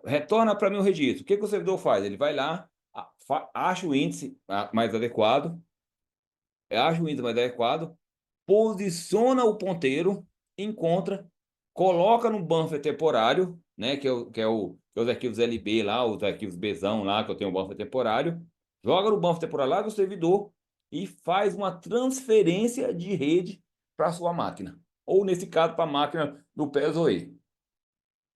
retorna para mim o registro. O que que o servidor faz? Ele vai lá, acha o índice mais adequado, posiciona o ponteiro, encontra, coloca no buffer temporário, né, que é os arquivos LB lá, os arquivos Bzão lá, que eu tenho um buffer temporário, joga no buffer temporário lá do servidor e faz uma transferência de rede para a sua máquina. Ou, nesse caso, para a máquina do PES-OE.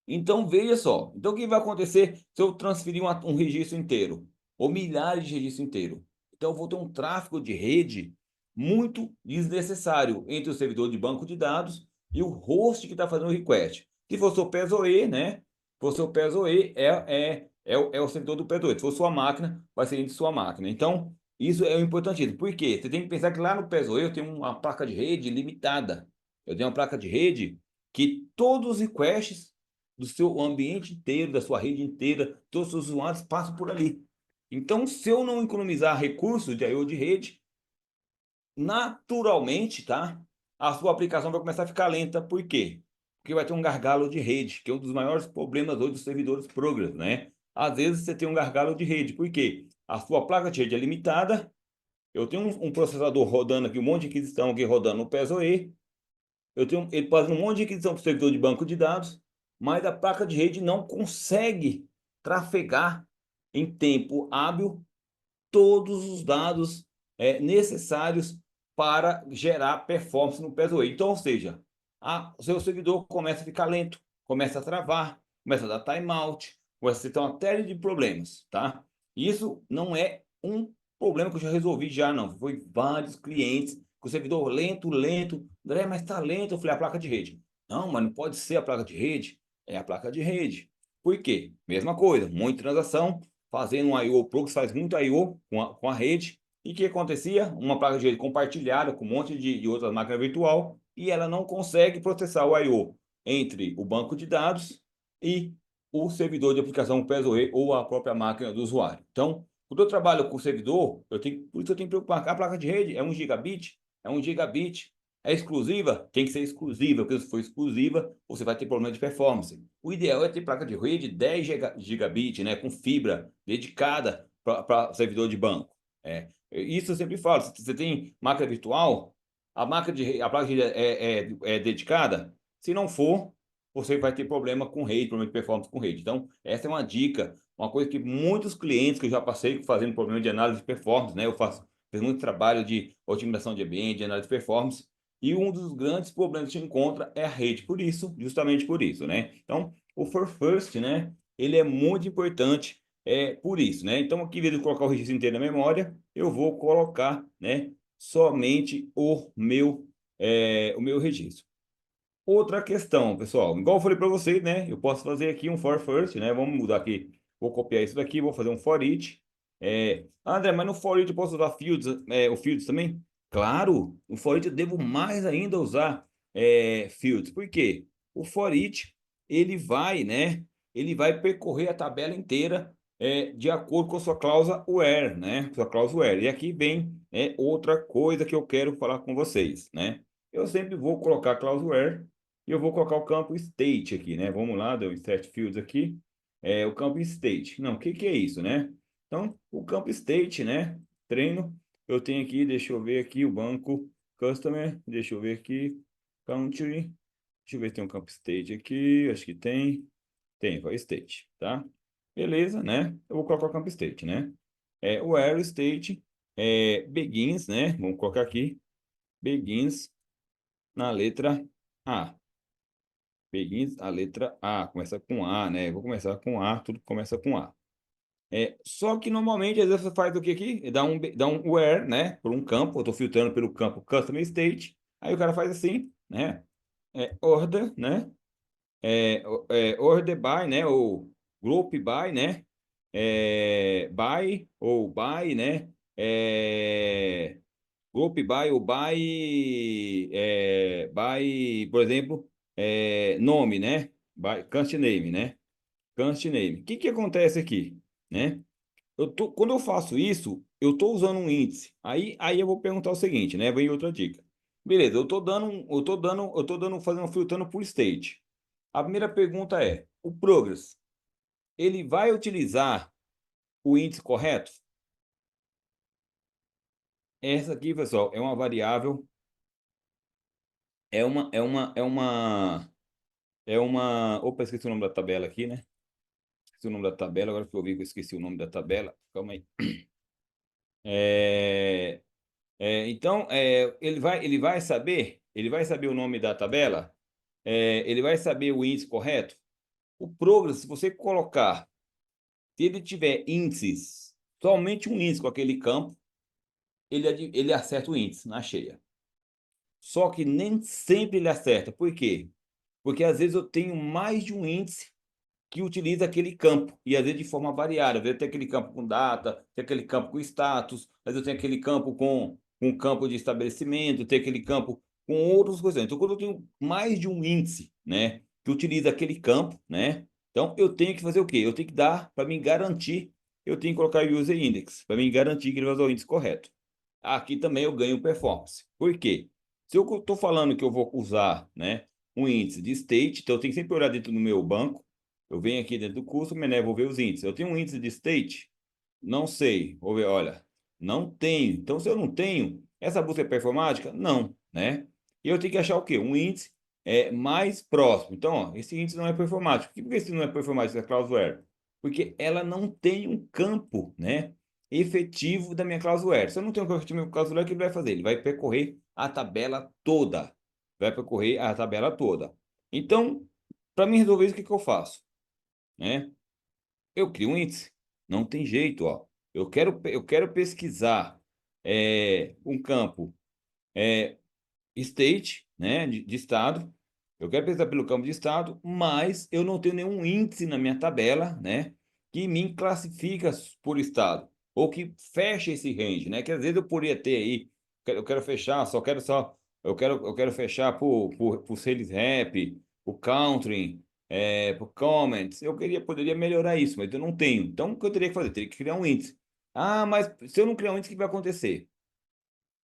Então, veja só. Então, o que vai acontecer se eu transferir um registro inteiro? Ou milhares de registros inteiros? Então, eu vou ter um tráfego de rede muito desnecessário entre o servidor de banco de dados e o host que está fazendo o request. Se for o PES-OE, né? Se for o PES-OE, é o servidor do PES-OE. Se for sua máquina, vai ser entre sua máquina. Então, isso é importantíssimo. Por quê? Você tem que pensar que lá no PES-OE eu tenho uma placa de rede limitada. Eu tenho uma placa de rede que todos os requests do seu ambiente inteiro, da sua rede inteira, todos os usuários passam por ali. Então, se eu não economizar recursos de I/O de rede, naturalmente, tá? A sua aplicação vai começar a ficar lenta. Por quê? Porque vai ter um gargalo de rede, que é um dos maiores problemas hoje dos servidores Progress, né? Às vezes você tem um gargalo de rede. Por quê? A sua placa de rede é limitada. Eu tenho um processador rodando aqui, um monte de aquisição aqui rodando no PES-OE. Ele faz um monte de aquisição para o servidor de banco de dados, mas a placa de rede não consegue trafegar em tempo hábil todos os dados necessários para gerar performance no PES-OE. Então, ou seja, o seu servidor começa a ficar lento, começa a travar, começa a dar timeout, começa a ter uma série de problemas, tá? Isso não é um problema que eu já resolvi já, não. Foi vários clientes com o servidor lento, lento. André, mas está lento. Eu falei, a placa de rede. Não, mas não pode ser a placa de rede. É a placa de rede. Por quê? Mesma coisa, muita transação, fazendo um I/O Pro, que faz muito I/O com a rede. E o que acontecia? Uma placa de rede compartilhada com um monte de outras máquinas virtual e ela não consegue processar o I/O entre o banco de dados e o servidor de aplicação PES-OE ou a própria máquina do usuário. Então, quando eu trabalho com o servidor, por isso eu tenho que preocupar. A placa de rede é 1 gigabit, É exclusiva? Tem que ser exclusiva, porque se for exclusiva, você vai ter problema de performance. O ideal é ter placa de rede 10 gigabit, né, com fibra dedicada para servidor de banco. Isso eu sempre falo. Se você tem máquina virtual, a placa de rede é dedicada. Se não for, você vai ter problema com rede, problema de performance com rede. Então, essa é uma dica, uma coisa que muitos clientes que eu já passei fazendo problema de análise de performance, né? Fiz muito trabalho de otimização de ambiente, de análise de performance, e um dos grandes problemas que a gente encontra é a rede, por isso, justamente por isso, né? Então, o for first, né? Ele é muito importante, por isso, né? Então, aqui, em vez de colocar o registro inteiro na memória, eu vou colocar, né? Somente o meu registro. Outra questão, pessoal, igual eu falei para vocês, né? Eu posso fazer aqui um for first, né? Vamos mudar aqui. Vou copiar isso daqui, vou fazer um for each. André, mas no for each eu posso usar fields, o fields também? Claro, no for each eu devo mais ainda usar fields. Por quê? O for each, ele vai, né? Ele vai percorrer a tabela inteira de acordo com a sua cláusula where, né? Sua cláusula where. E aqui vem outra coisa que eu quero falar com vocês, né? Eu sempre vou colocar cláusula where e eu vou colocar o campo state aqui, né? Vamos lá, deu insert fields aqui. O campo state. Não, o que que é isso, né? Então, o campo state, né? Treino. Eu tenho aqui, deixa eu ver aqui, o banco customer. Deixa eu ver aqui. Country. Deixa eu ver se tem um campo state aqui. Acho que tem. Tem, vai state, tá? Beleza, né? Eu vou colocar o campo state, né? O arrow state begins, né? Vamos colocar aqui. Begins na letra A. Peguei a letra A, começa com A, né? Vou começar com A, tudo começa com A. Só que normalmente, às vezes, você faz o que aqui? Dá um where, né? Por um campo, eu estou filtrando pelo campo custom state. Aí o cara faz assim, né? Order, né? Order by, né? Ou group by, né? By ou by, né? Group by ou by, por exemplo, nome, né? By, cast name, né? Cast name. O que que acontece aqui, né? Quando eu faço isso, eu estou usando um índice. Aí eu vou perguntar o seguinte, né? Vem outra dica. Beleza, fazendo filtrando por state. A primeira pergunta é: o progress, ele vai utilizar o índice correto? Essa aqui, pessoal, é uma variável, Opa, esqueci o nome da tabela aqui, né? Esqueci o nome da tabela, agora que eu vi que eu esqueci o nome da tabela. Calma aí. Então, ele vai saber o nome da tabela, ele vai saber o índice correto. O progress, se você colocar, se ele tiver índices, somente um índice com aquele campo, ele acerta o índice na cheia. Só que nem sempre ele acerta. Por quê? Porque às vezes eu tenho mais de um índice que utiliza aquele campo, e às vezes de forma variada. Às vezes tem aquele campo com data, tem aquele campo com status, às vezes eu tenho aquele campo com campo de estabelecimento, tem aquele campo com outras coisas. Então, quando eu tenho mais de um índice, né, que utiliza aquele campo, né, então eu tenho que fazer o quê? Eu tenho que dar, para me garantir, eu tenho que colocar o user index, para me garantir que ele vai usar o índice correto. Aqui também eu ganho performance. Por quê? Se eu estou falando que eu vou usar, né, um índice de state, então eu tenho que sempre olhar dentro do meu banco. Eu venho aqui dentro do curso, né, vou ver os índices. Eu tenho um índice de state? Não sei. Vou ver, olha, não tenho. Então, se eu não tenho, essa busca é performática? Não, né? E eu tenho que achar o quê? Um índice mais próximo. Então, ó, esse índice não é performático. Por que esse não é performático, é cláusula? Porque ela não tem um campo, né, efetivo da minha cláusula. Se eu não tenho um campo efetivo da minha cláusula, o que ele vai fazer? Ele vai percorrer a tabela toda. Vai percorrer a tabela toda. Então, para mim resolver isso, o que que eu faço? Né? Eu crio um índice. Não tem jeito, ó. Eu quero pesquisar um campo state, né, de estado. Eu quero pesquisar pelo campo de estado, mas eu não tenho nenhum índice na minha tabela, né, que me classifica por estado ou que feche esse range, né? Que às vezes eu poderia ter aí, eu quero fechar, eu quero fechar por sales rep, por country, por comments. Poderia melhorar isso, mas eu não tenho. Então, o que eu teria que fazer? Eu teria que criar um índice. Ah, mas se eu não criar um índice, o que vai acontecer?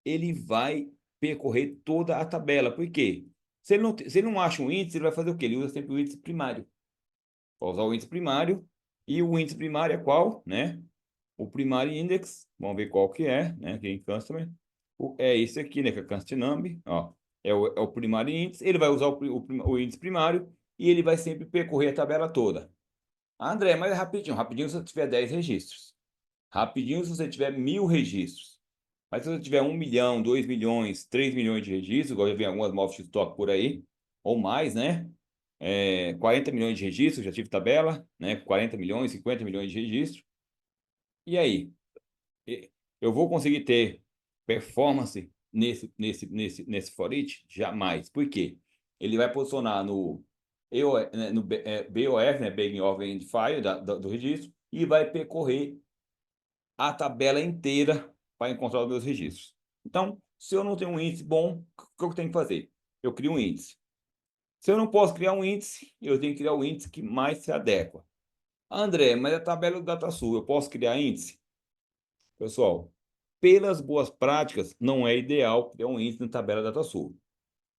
Ele vai percorrer toda a tabela. Por quê? Se ele não acha um índice, ele vai fazer o quê? Ele usa sempre o índice primário. Vai usar o índice primário. E o índice primário é qual, né? O primary index, vamos ver qual que é, né? Aqui em Customer. É esse aqui, né? Que é Customer Number, ó. É o primary index. Ele vai usar o índice primário e ele vai sempre percorrer a tabela toda. André, mas é rapidinho. Rapidinho se você tiver 10 registros. Rapidinho se você tiver 1000 registros. Mas se você tiver 1 milhão, 2 milhões, 3 milhões de registros, igual já vi algumas multi-stock por aí, ou mais, né? 40 milhões de registros, já tive tabela, né? 40 milhões, 50 milhões de registros. E aí? Eu vou conseguir ter performance nesse for each? Jamais. Por quê? Ele vai posicionar no, BOF, né, Beginning of Identifier, do registro, e vai percorrer a tabela inteira para encontrar os meus registros. Então, se eu não tenho um índice bom, o que eu tenho que fazer? Eu crio um índice. Se eu não posso criar um índice, eu tenho que criar o índice que mais se adequa. André, mas a tabela do DataSul, eu posso criar índice? Pessoal, pelas boas práticas, não é ideal criar um índice na tabela DataSul.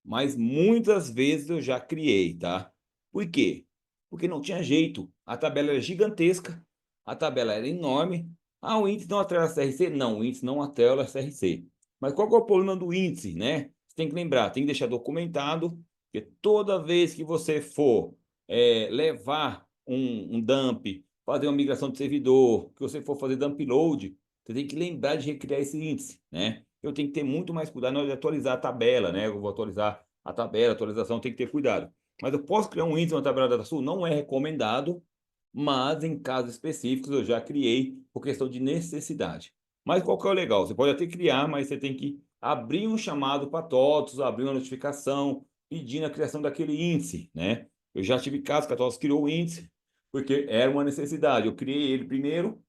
Mas muitas vezes eu já criei, tá? Por quê? Porque não tinha jeito. A tabela era gigantesca, a tabela era enorme. Ah, o índice não atrela CRC? Não, o índice não atrela CRC. Mas qual que é o problema do índice, né? Você tem que lembrar, tem que deixar documentado, que toda vez que você for levar um dump, fazer uma migração de servidor, que você for fazer dump load, você tem que lembrar de recriar esse índice, né? Eu tenho que ter muito mais cuidado na hora de atualizar a tabela, né? Eu vou atualizar a tabela, a atualização tem que ter cuidado. Mas eu posso criar um índice na tabela da DataSul? Não é recomendado, mas em casos específicos eu já criei por questão de necessidade. Mas qual que é o legal? Você pode até criar, mas você tem que abrir um chamado para TOTOS, abrir uma notificação pedindo a criação daquele índice, né? Eu já tive casos que a TOTOS criou o índice porque era uma necessidade. Eu criei ele primeiro,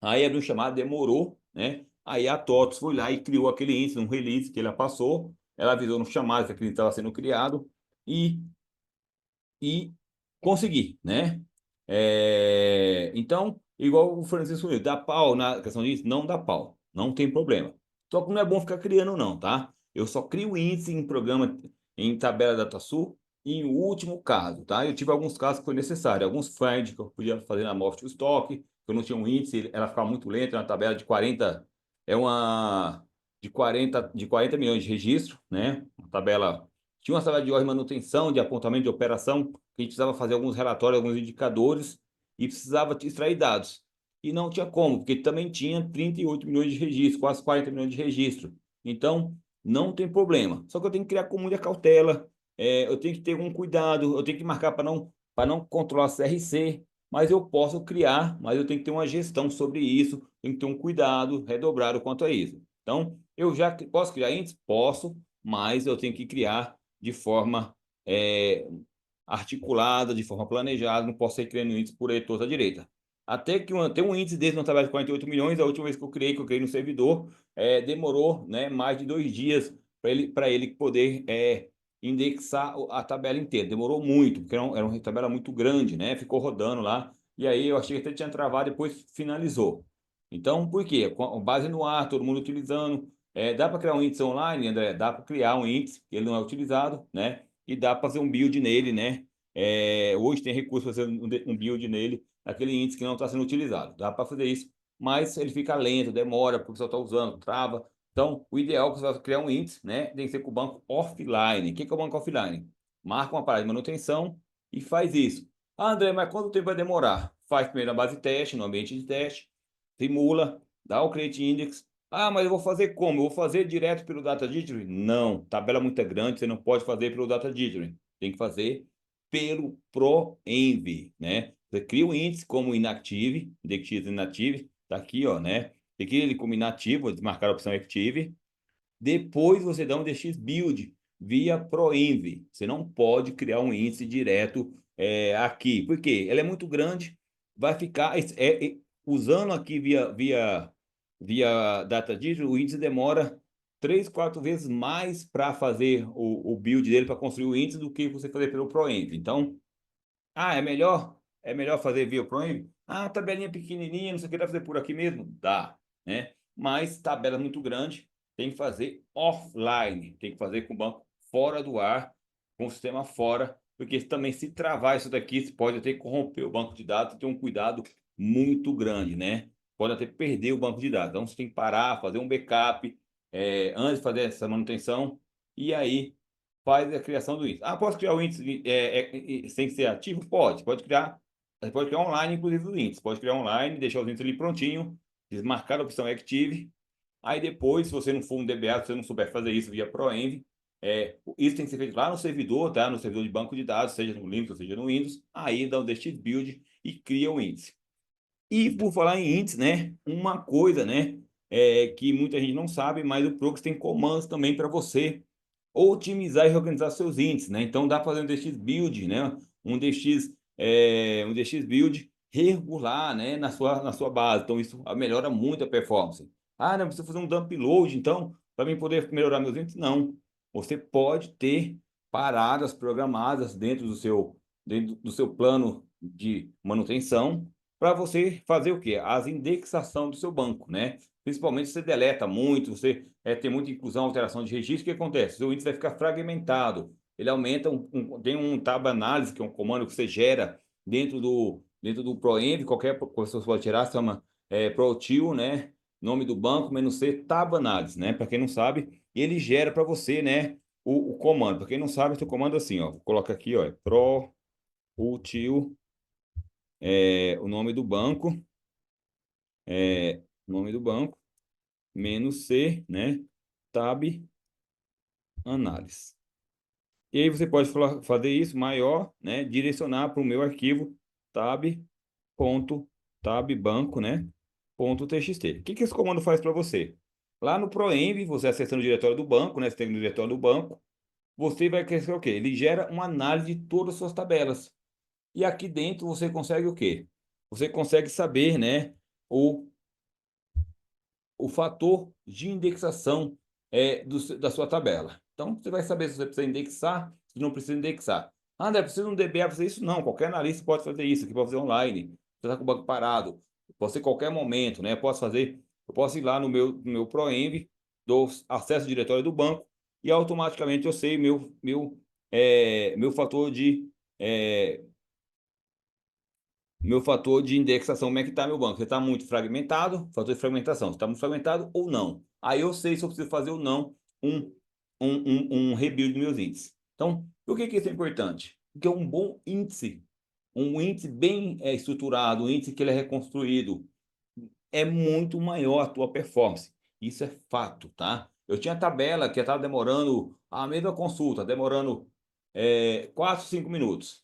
aí abriu um chamado, demorou, né? Aí a TOTOS foi lá e criou aquele índice, um release que ela passou, ela avisou no chamado que aquele estava sendo criado e, e consegui, né? Então, igual o Francisco falou, dá pau na questão disso? Não dá pau, não tem problema. Só que não é bom ficar criando não, tá? Eu só crio índice em programa, em tabela DataSul, em último caso, tá? Eu tive alguns casos que foi necessário, alguns finds que eu podia fazer na Move to Stock, que eu não tinha um índice, ela ficava muito lenta, na tabela de 40, é uma de 40 milhões de registro, né? Uma tabela, tinha uma tabela de ordem de manutenção, de apontamento de operação, que a gente precisava fazer alguns relatórios, alguns indicadores e precisava extrair dados. E não tinha como, porque também tinha 38 milhões de registros, quase 40 milhões de registros. Então, não tem problema. Só que eu tenho que criar com muita cautela, eu tenho que ter um cuidado, eu tenho que marcar para não controlar CRC, mas eu posso criar, mas eu tenho que ter uma gestão sobre isso, tenho que ter um cuidado redobrado quanto a isso. Então, eu já posso criar índice? Posso, mas eu tenho que criar de forma articulada, de forma planejada, não posso ser criando índice por aí toda a direita. Até que ter um índice desse não tabela de 48 milhões, a última vez que eu criei no servidor, demorou, né, mais de 2 dias para ele poder indexar a tabela inteira. Demorou muito, porque era uma tabela muito grande, né? Ficou rodando lá. E aí eu achei que até tinha travado, depois finalizou. Então, por quê? Com base no ar, todo mundo utilizando. Dá para criar um índice online, André? Dá para criar um índice, ele não é utilizado, né? E dá para fazer um build nele, né? Hoje tem recurso para fazer um build nele, aquele índice que não está sendo utilizado. Dá para fazer isso, mas ele fica lento, demora, porque o pessoal está usando, trava. Então, o ideal é que você vai criar um índice, né? Tem que ser com o banco offline. O que é o banco offline? Marca uma parada de manutenção e faz isso. Ah, André, mas quanto tempo vai demorar? Faz primeiro a base de teste, no ambiente de teste, simula, dá o Create Index. Ah, mas eu vou fazer como? Eu vou fazer direto pelo Data Dictionary? Não, tabela muito grande, você não pode fazer pelo Data Dictionary. Tem que fazer pelo ProEnv, né? Você cria o índice como inactive, indexes inactive, tá aqui, ó, né? Você cria ele como inativo, desmarcar a opção active. Depois você dá um DX build via ProEnv. Você não pode criar um índice direto aqui, porque ela é muito grande, vai ficar usando aqui via DataDig, o índice demora 3, 4 vezes mais para fazer o build dele, para construir o índice, do que você fazer pelo ProEnv. Então, é melhor fazer via ProEnv? Ah, tabelinha pequenininha, não sei o que, dá pra fazer por aqui mesmo? Dá, né? Mas tabela muito grande, tem que fazer offline, tem que fazer com o banco fora do ar, com o sistema fora, porque também se travar isso daqui, você pode até corromper o banco de dados, ter um cuidado muito grande, né? Pode até perder o banco de dados. Então, você tem que parar, fazer um backup, antes de fazer essa manutenção, e aí faz a criação do índice. Ah, posso criar o índice sem ser ativo? Pode criar. Você pode criar online, inclusive, o índice. Pode criar online, deixar os índices ali prontinho, desmarcar a opção Active. Aí depois, se você não for um DBA, se você não souber fazer isso via ProEnv, isso tem que ser feito lá no servidor, tá? No servidor de banco de dados, seja no Linux ou seja no Windows. Aí dá o DX Build e cria o índice. E por falar em índice, né? Uma coisa, né? Que muita gente não sabe, mas o Prox tem comandos também para você otimizar e reorganizar seus índices, né? Então dá para fazer um DX Build, né? Um DX Build regular, né? Na sua base. Então isso melhora muito a performance. Ah, não precisa fazer um dump load, então, para mim poder melhorar meus índices? Não. Você pode ter paradas programadas dentro do seu plano de manutenção para você fazer o quê? As indexação do seu banco, né? Principalmente se você deleta muito, você tem muita inclusão, alteração de registro, o que acontece? O seu índice vai ficar fragmentado. Ele aumenta, tem um tab análise, que é um comando que você gera dentro do ProEnv, qualquer coisa que você pode tirar, se chama ProTil, né? Nome do banco, menos C, tab análise, né? Para quem não sabe, ele gera para você, né? O comando. Para quem não sabe, esse comando é assim, ó. Vou colocar aqui, ó, ProTil, o nome do banco, nome do banco, menos C, né? Tab análise. E aí você pode fazer isso maior, né? Direcionar para o meu arquivo tab.tabbanco, né? .txt. O que esse comando faz para você? Lá no ProEnv, você acessando o diretório do banco, né? Você tem o diretório do banco, você vai querer o quê? Ele gera uma análise de todas as suas tabelas. E aqui dentro você consegue o quê? Você consegue saber, né? O fator de indexação da sua tabela. Então, você vai saber se você precisa indexar, se não precisa indexar. Ah, André, precisa de um DBA para fazer isso? Não, qualquer analista pode fazer isso, aqui pode fazer online. Você está com o banco parado, pode ser qualquer momento, né? Eu posso ir lá no meu ProEnv, dou acesso ao diretório do banco e automaticamente eu sei meu fator de indexação, como é que está meu banco? Você está muito fragmentado, fator de fragmentação, está muito fragmentado ou não. Aí eu sei se eu preciso fazer ou não um, um rebuild dos meus índices. Então, por que isso é importante? Porque um bom índice, um índice bem estruturado, um índice que ele é reconstruído, é muito maior a tua performance. Isso é fato, tá? Eu tinha tabela que estava demorando a mesma consulta, demorando 4, 5 minutos.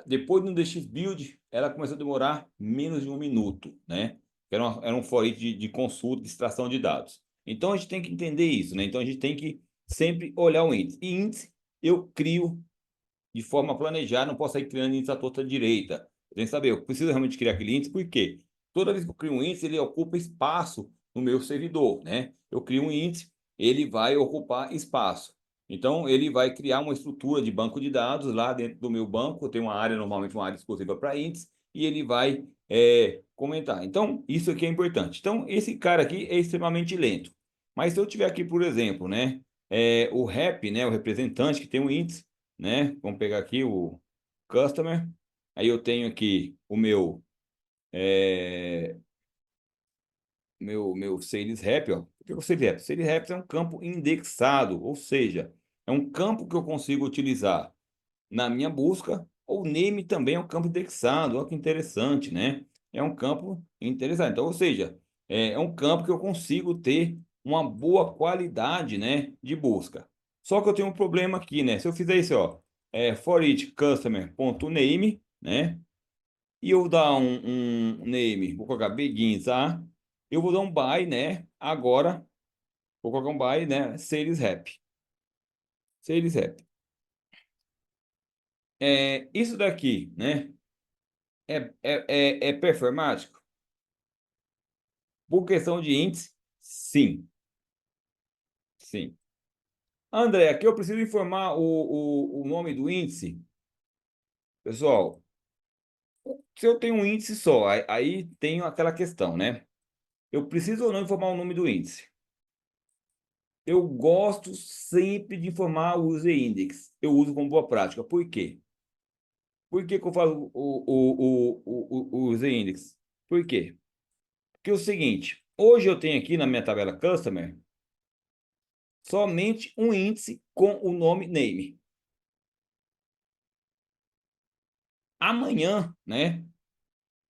Depois no DX Build, ela começou a demorar menos de um minuto, né? Era um for each de consulta, de extração de dados. Então a gente tem que entender isso, né? Então a gente tem que sempre olhar o índice. E índice eu crio de forma planejada, não posso sair criando índice à torta direita. Eu tenho que saber, eu preciso realmente criar aquele índice, por quê? Toda vez que eu crio um índice, ele ocupa espaço no meu servidor, né? Eu crio um índice, ele vai ocupar espaço. Então, ele vai criar uma estrutura de banco de dados lá dentro do meu banco. Eu tenho uma área, normalmente uma área exclusiva para índice, e ele vai comentar. Então, isso aqui é importante. Então, esse cara aqui é extremamente lento. Mas se eu tiver aqui, por exemplo, né, o rep, né, o representante que tem um índice, né? Vamos pegar aqui o customer. Aí eu tenho aqui o meu sales rep, ó. O que é o sales rep? Sales rep é um campo indexado, ou seja, é um campo que eu consigo utilizar na minha busca. O name também é um campo indexado. Olha que interessante, né? É um campo interessante. Então, ou seja, é um campo que eu consigo ter uma boa qualidade, né, de busca. Só que eu tenho um problema aqui, né? Se eu fizer isso, ó, for each customer.name, né? E eu dar um name, vou colocar begins a, eu vou dar um by, né? Agora, vou colocar um by, né? Sales rep. Sales rep. Isso daqui, né? É performático? Por questão de índice, sim. Sim. André, aqui eu preciso informar o nome do índice. Pessoal, se eu tenho um índice só, aí tenho aquela questão, né? Eu preciso ou não informar o nome do índice? Eu gosto sempre de informar o user index. Eu uso como boa prática. Por quê? Por que que eu falo o user index? Por quê? Porque é o seguinte, hoje eu tenho aqui na minha tabela Customer somente um índice com o nome name. Amanhã, né?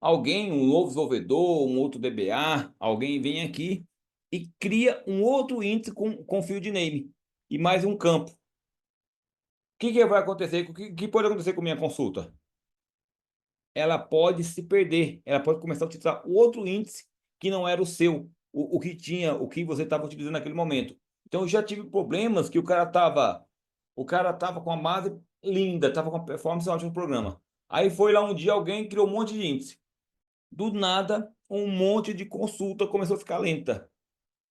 Alguém, um novo desenvolvedor, um outro DBA, alguém vem aqui e cria um outro índice com field name e mais um campo. O que vai acontecer? O que pode acontecer com minha consulta? Ela pode se perder, ela pode começar a utilizar outro índice que não era o seu, o que tinha, o que você estava utilizando naquele momento. Então eu já tive problemas que o cara tava com a base linda, estava com a performance ótima no programa. Aí foi lá um dia alguém criou um monte de índice. Do nada, um monte de consulta começou a ficar lenta.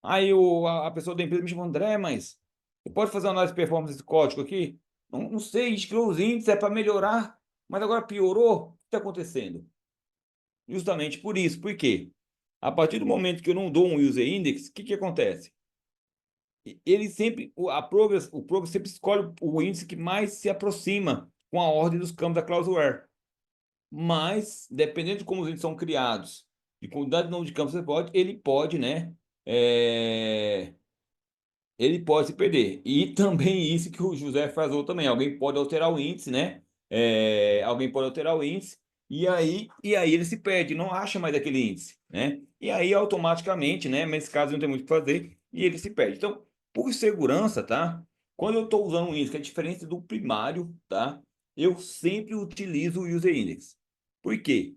Aí a pessoa da empresa me chamou, André, mas você pode fazer uma análise de performance desse código aqui? Não, não sei, a gente criou os índices, é para melhorar, mas agora piorou. O que está acontecendo? Justamente por isso. Por quê? A partir do momento que eu não dou um user index, o que acontece? Ele sempre, o Progress sempre escolhe o índice que mais se aproxima com a ordem dos campos da Cloudware. Mas, dependendo de como os índices são criados, de quantidade de número de campos ele pode, né? é, Ele pode se perder. E também isso que o José falou também. Alguém pode alterar o índice, né? Alguém pode alterar o índice e aí ele se perde, não acha mais aquele índice, né? E aí automaticamente, né? Mas nesse caso não tem muito o que fazer e ele se perde. Então, por segurança, tá? Quando eu estou usando um índice que é diferente do primário, tá? Eu sempre utilizo o user index. Por quê?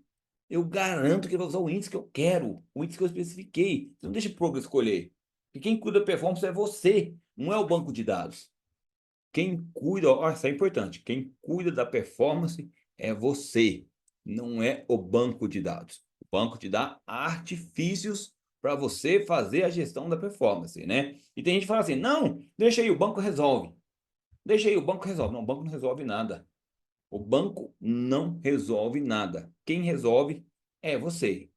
Eu garanto que ele vai usar o índice que eu quero, o índice que eu especifiquei. Você não deixa o programa escolher. E quem cuida da performance é você, não é o banco de dados. Quem cuida, ó, isso é importante, quem cuida da performance é você, não é o banco de dados. O banco te dá artifícios para você fazer a gestão da performance, né? E tem gente que fala assim, não, deixa aí, o banco resolve. Deixa aí, o banco resolve. Não, o banco não resolve nada. O banco não resolve nada. Quem resolve é você.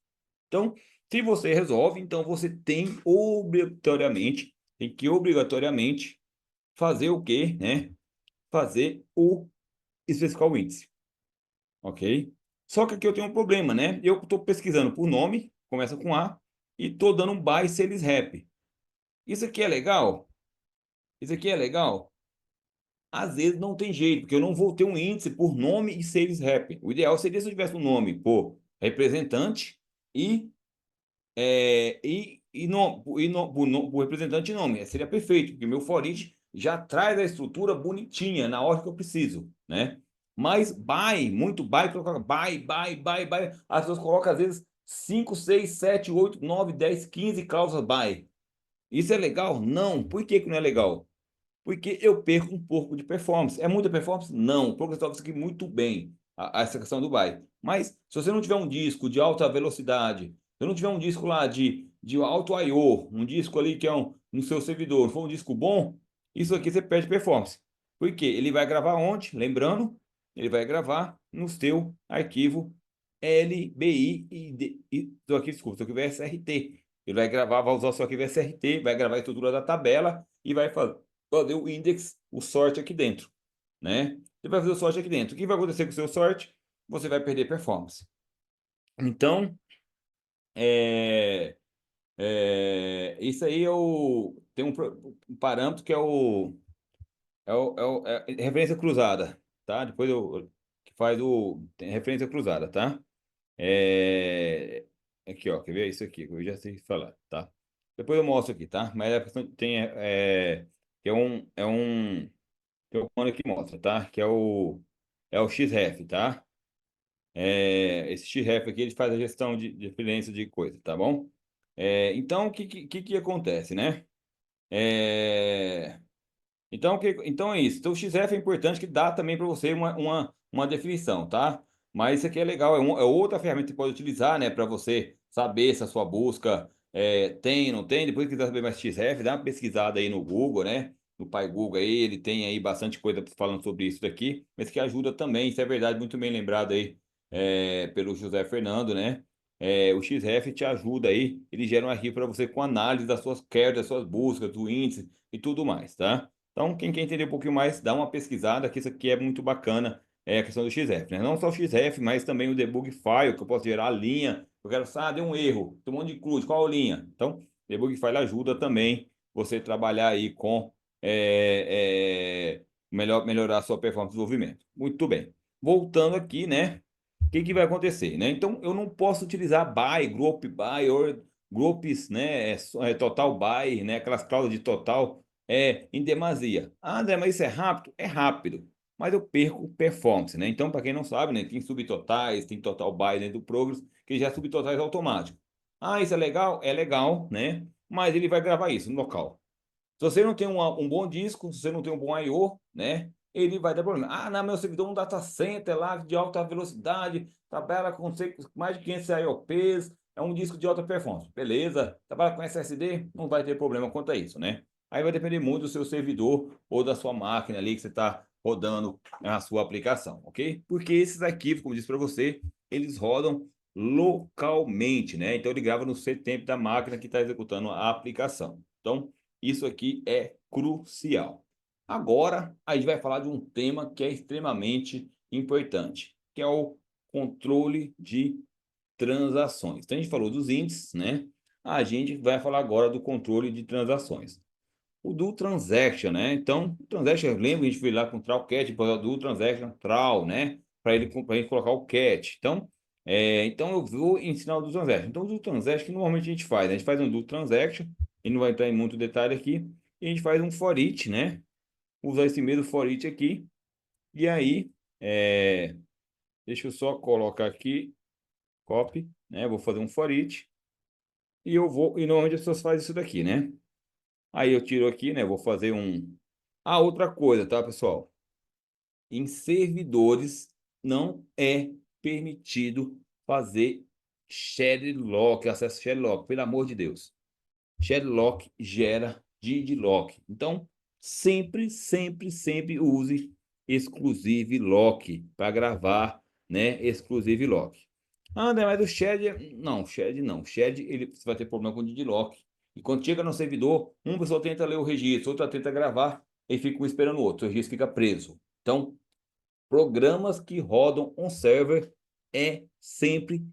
Então, se você resolve, então você tem que obrigatoriamente fazer o quê, né? Fazer o especificar o índice, ok? Só que aqui eu tenho um problema, né? Eu estou pesquisando por nome, começa com A, e estou dando um by sales rep. Isso aqui é legal? Isso aqui é legal? Às vezes não tem jeito, porque eu não vou ter um índice por nome e sales rep. O ideal seria se eu tivesse um nome por representante e por representante de nome. Seria perfeito, porque meu for each já traz a estrutura bonitinha na hora que eu preciso, né? Mas muito coloca buy. As pessoas colocam às vezes 5, 6, 7, 8, 9, 10, 15 cláusulas buy. Isso é legal? Não. Por que que não é legal? Porque eu perco um pouco de performance. É muita performance? Não. O Progress Talks aqui muito bem, essa questão do buy. Mas se você não tiver um disco de alta velocidade, se eu não tiver um disco lá de alto I/O, um disco ali que é no seu servidor, for um disco bom, isso aqui você perde performance. Por quê? Ele vai gravar onde? Lembrando, ele vai gravar no seu arquivo LBI desculpa, seu arquivo SRT. Ele vai gravar, vai usar o seu arquivo SRT, vai gravar a estrutura da tabela e vai fazer o index, o sort aqui dentro, né? Você vai fazer o sort aqui dentro. O que vai acontecer com o seu sort? Você vai perder performance. Então, isso aí tem um parâmetro que é referência cruzada, tá? Depois que faz tem referência cruzada, tá? Aqui, ó, quer ver isso aqui? Eu já sei falar, tá? Depois eu mostro aqui, tá? Mas a questão que é o comando que mostra, tá? Que é o xref, tá? Esse xref aqui ele faz a gestão de referência de coisa, tá bom? Então, o que acontece, né? É, então é isso. Então, o XF é importante que dá também para você uma definição, tá? Mas isso aqui é legal, é outra ferramenta que você pode utilizar, né, para você saber se a sua busca tem, não tem. Depois, se quiser saber mais XF, dá uma pesquisada aí no Google, né? No Pai Google aí, ele tem aí bastante coisa falando sobre isso daqui, mas que ajuda também, isso é verdade, muito bem lembrado aí pelo José Fernando, né? o Xref te ajuda aí, ele gera um arquivo para você com análise das suas queries, das suas buscas, do índice e tudo mais, tá? Então, quem quer entender um pouquinho mais, dá uma pesquisada, que isso aqui é muito bacana, a questão do Xref, né? Não só o Xref, mas também o debug file, que eu posso gerar a linha, eu quero, deu um erro, tem um monte de CRUD, qual a linha? Então, debug file ajuda também você trabalhar aí com melhorar a sua performance de desenvolvimento. Muito bem. Voltando aqui, né? O que que vai acontecer, né? Então, eu não posso utilizar buy, group buy, or groups, né? Total buy, né? Aquelas cláusulas de total em demasia. Ah, André, mas isso é rápido? É rápido, mas eu perco performance, né? Então, para quem não sabe, né? Tem subtotais, tem total buy dentro do Progress, que já é subtotais automático. Ah, isso é legal? É legal, né? Mas ele vai gravar isso no local. Se você não tem um bom disco, se você não tem um bom I/O, né? Ele vai dar problema. Ah, não, meu servidor é um data center lá de alta velocidade, trabalha com mais de 500 IOPs, é um disco de alta performance. Beleza, trabalha com SSD, não vai ter problema quanto a isso, né? Aí vai depender muito do seu servidor ou da sua máquina ali que você está rodando a sua aplicação, ok? Porque esses arquivos, como eu disse para você, eles rodam localmente, né? Então ele grava no CTEMP da máquina que está executando a aplicação. Então, isso aqui é crucial. Agora, a gente vai falar de um tema que é extremamente importante, que é o controle de transações. Então, a gente falou dos índices, né? A gente vai falar agora do controle de transações. O do transaction, né? Então, o transaction, lembra, a gente foi lá com o trawl cat, depois do transaction trawl, né? Para ele, pra gente colocar o cat. Então eu vou ensinar o do transaction. Então, o do transaction, normalmente a gente faz, né? A gente faz um do transaction, e não vai entrar em muito detalhe aqui, e a gente faz um for each, né? Usar esse mesmo for each aqui, e aí, deixa eu só colocar aqui, copy, né? Vou fazer um for each, e normalmente as pessoas fazem isso daqui, né? Aí eu tiro aqui, né? Vou fazer um. Ah, outra coisa, tá, pessoal? Em servidores não é permitido fazer shared lock, acesso shared lock, pelo amor de Deus. Shared lock gera deadlock. Então, sempre, sempre, sempre use exclusive lock para gravar, né? Exclusive lock. Ah, André, mas o shared, não, shared não. Shared, você vai ter problema com deadlock. E quando chega no servidor, uma pessoa tenta ler o registro, outra tenta gravar, e fica um esperando o outro, o registro fica preso. Então, programas que rodam on server sempre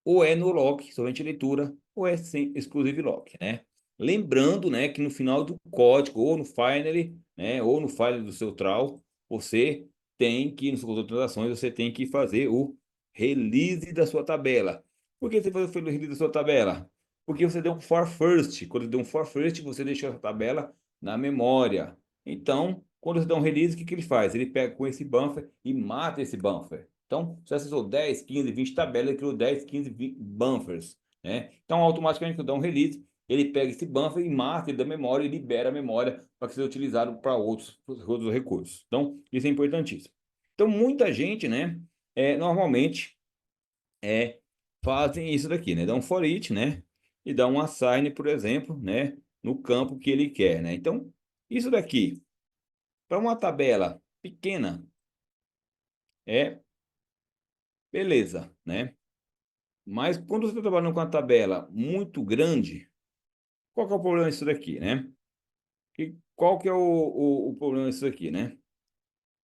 ou é no lock, somente leitura, ou é sem exclusive lock, né? Lembrando, né, que no final do código, ou no finally, né, ou no file do seu trawl, você tem que, no seu controle de transações, você tem que fazer o release da sua tabela. Por que você faz o release da sua tabela? Porque você deu um for first. Quando deu um for first, você deixou a tabela na memória. Então, quando você dá um release, o que que ele faz? Ele pega com esse buffer e mata esse buffer. Então, você acessou 10, 15, 20 tabelas, ele criou 10, 15, 20 buffers, né? Então, automaticamente, quando dá um release, ele pega esse buffer e mata ele da memória e libera a memória para que seja utilizado para outros recursos. Então, isso é importantíssimo. Então, muita gente, né, normalmente, fazem isso daqui, né? Dá um for each, né? E dá um assign, por exemplo, né? No campo que ele quer, né? Então, isso daqui, para uma tabela pequena, é beleza, né? Mas quando você está trabalhando com uma tabela muito grande, qual que é o problema disso daqui, né? Qual que é o problema disso aqui, né?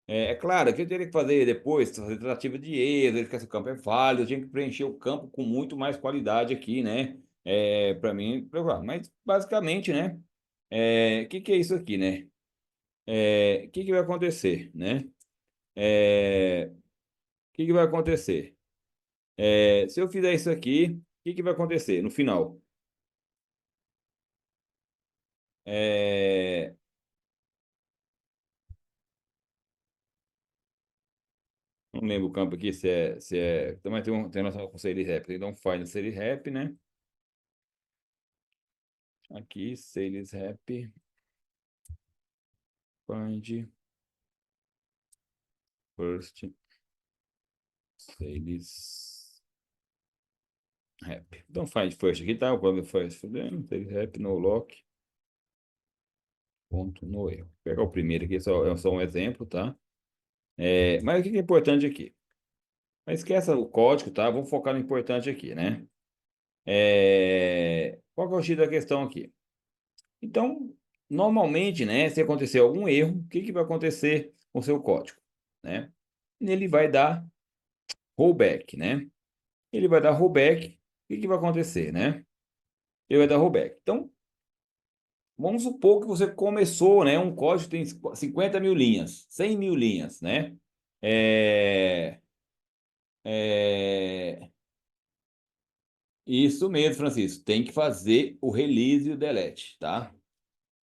É claro que eu teria que fazer depois, fazer tratativa de erro, verificar se o campo é válido, eu tinha que preencher o campo com muito mais qualidade aqui, né? Para mim, provar. Mas basicamente, né? O que é isso aqui, né? O que vai acontecer, né? O que vai acontecer? Se eu fizer isso aqui, o que vai acontecer no final? É, Não lembro o campo aqui se é. Também tem relação com series rap. Tem que dar um file no series rap, né? Aqui, series rap. Find first series rap. Então, find first aqui, tá? O código first. Series rap no lock. Ponto no erro. Vou pegar o primeiro aqui, é só um exemplo, tá? Mas o que é importante aqui? Mas esqueça o código, tá? Vamos focar no importante aqui, né? Qual que é o X da questão aqui? Então, normalmente, né, se acontecer algum erro, o que que vai acontecer com o seu código, né? Ele vai dar rollback, né? Ele vai dar rollback, o que que vai acontecer, né? Ele vai dar rollback. Então, vamos supor que você começou, né? Um código que tem 50 mil linhas, 100 mil linhas, né? É, é, Isso mesmo, Francisco. Tem que fazer o release e o delete, tá?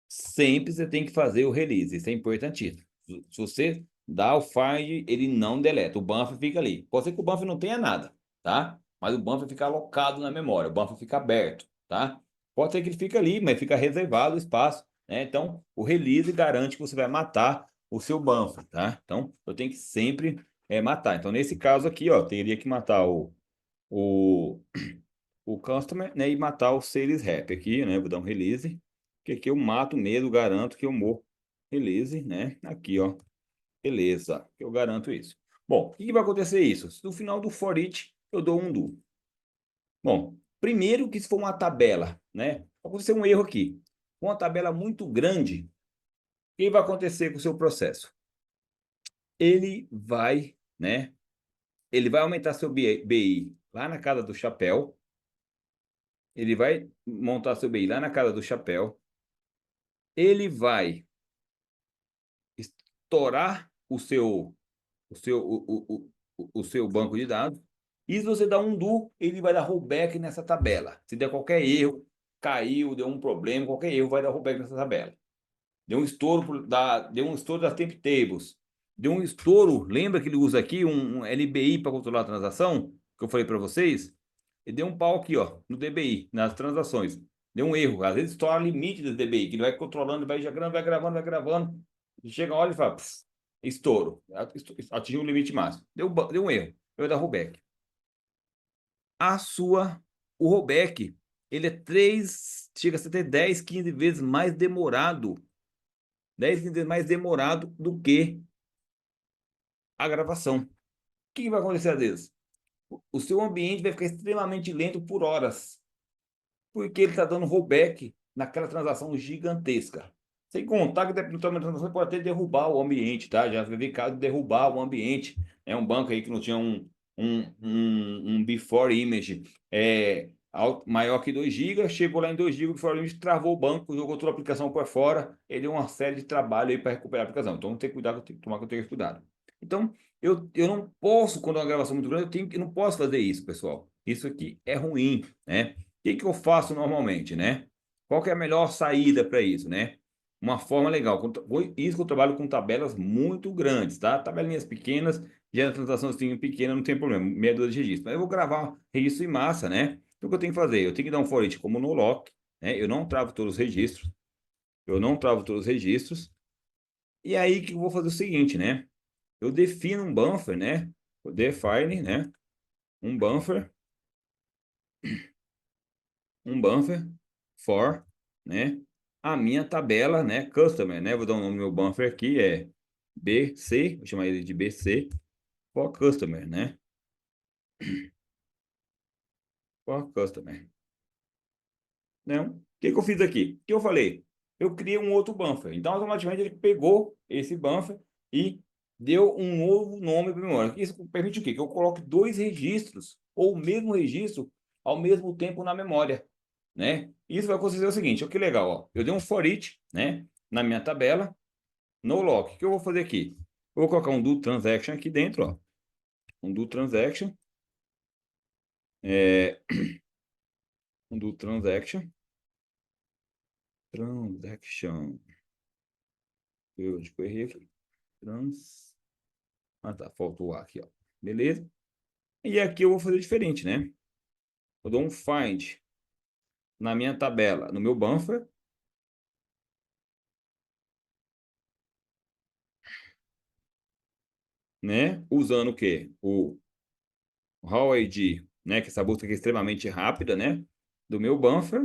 Sempre você tem que fazer o release, isso é importantíssimo. Se você dá o find, ele não deleta, o buffer fica ali. Pode ser que o buffer não tenha nada, tá? Mas o buffer fica alocado na memória, o buffer fica aberto, tá? Pode ser que ele fica ali, mas fica reservado o espaço, né? Então, o release garante que você vai matar o seu buffer, tá? Então, eu tenho que sempre matar. Então, nesse caso aqui, ó, teria que matar o o customer, né, e matar o sales rep aqui, né? Vou dar um release, que aqui eu mato mesmo, garanto que eu morro. Release, né? Aqui, ó. Beleza, eu garanto isso. Bom, o que que vai acontecer isso? No final do for each, eu dou um do. Bom, primeiro que se for uma tabela, né? Vai acontecer um erro aqui. Uma tabela muito grande, o que vai acontecer com o seu processo? Ele vai, né? Ele vai aumentar seu BI lá na casa do chapéu. Ele vai montar seu BI lá na casa do chapéu. Ele vai estourar o seu banco de dados. E se você dá um do, ele vai dar rollback nessa tabela. Se der qualquer erro, caiu, deu um problema, qualquer erro vai dar rollback nessa tabela. Deu um estouro das temp tables. Deu um estouro, lembra que ele usa aqui um LBI para controlar a transação? Que eu falei para vocês? Ele deu um pau aqui, ó, no DBI, nas transações. Deu um erro. Às vezes estoura o limite do DBI, que ele vai controlando, vai gravando, vai gravando, vai gravando. E chega uma hora e fala, pss, estouro. Atingiu o limite máximo. Deu um erro. Eu vou dar rollback. A sua, o rollback, ele é 3, chega a ser 10, 15 vezes mais demorado 10 vezes mais demorado do que a gravação. O que vai acontecer às vezes? O seu ambiente vai ficar extremamente lento por horas, porque ele está dando rollback naquela transação gigantesca. Sem contar que dependendo da transação pode até derrubar o ambiente, tá? Já vi caso de derrubar o ambiente. É um banco aí que não tinha um before image maior que 2 GB, chegou lá em 2 GB, o before image travou o banco, jogou toda a aplicação por fora, ele deu uma série de trabalho aí para recuperar a aplicação. Então, tem que cuidar, tem que tomar cuidado. Então, eu não posso, quando é uma gravação muito grande, eu não posso fazer isso, pessoal. Isso aqui é ruim, né? Que eu faço normalmente, né? Qual que é a melhor saída para isso, né? Uma forma legal. Isso que eu trabalho com tabelas muito grandes, tá? Tabelinhas pequenas, gera transação assim, pequena, não tem problema, meia dúzia de registros. Mas eu vou gravar registro em massa, né? Então, o que eu tenho que fazer? Eu tenho que dar um for each como no lock, né? Eu não travo todos os registros. Eu não travo todos os registros. E aí que eu vou fazer o seguinte, né? Eu defino um buffer, né? Eu define, né? Um buffer for, né, a minha tabela, né, customer, né, vou dar o nome do meu buffer aqui, é BC, vou chamar ele de BC, for customer, né, for customer. Não, o que que eu fiz aqui? O que eu falei? Eu criei um outro buffer, então automaticamente ele pegou esse buffer e deu um novo nome para a memória. Isso permite o quê? Que eu coloque dois registros, ou o mesmo registro, ao mesmo tempo na memória, né? Isso vai acontecer o seguinte, olha que legal, ó. Eu dei um for each, né, na minha tabela, no lock. O que eu vou fazer aqui? Eu vou colocar um do transaction aqui dentro, ó. Um do transaction, é, um do transaction. Eu tipo, errei aqui. Ah, tá, faltou o A aqui, ó. Beleza? E aqui eu vou fazer diferente, né? Eu dou um find na minha tabela, no meu buffer, né? Usando o quê? O raw ID, né? Que essa busca aqui é extremamente rápida, né? Do meu buffer,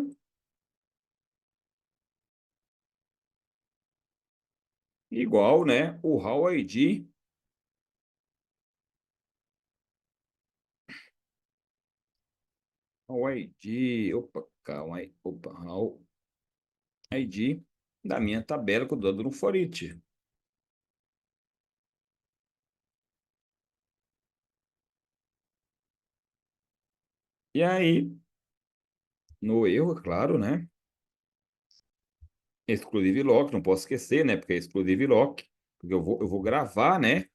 igual, né? O raw ID, o ID, opa, calma aí, opa, o ID da minha tabela que eu estou dando no for each. E aí, no erro, é claro, né? Exclusive lock, não posso esquecer, né? Porque é exclusive lock, porque eu vou gravar, né?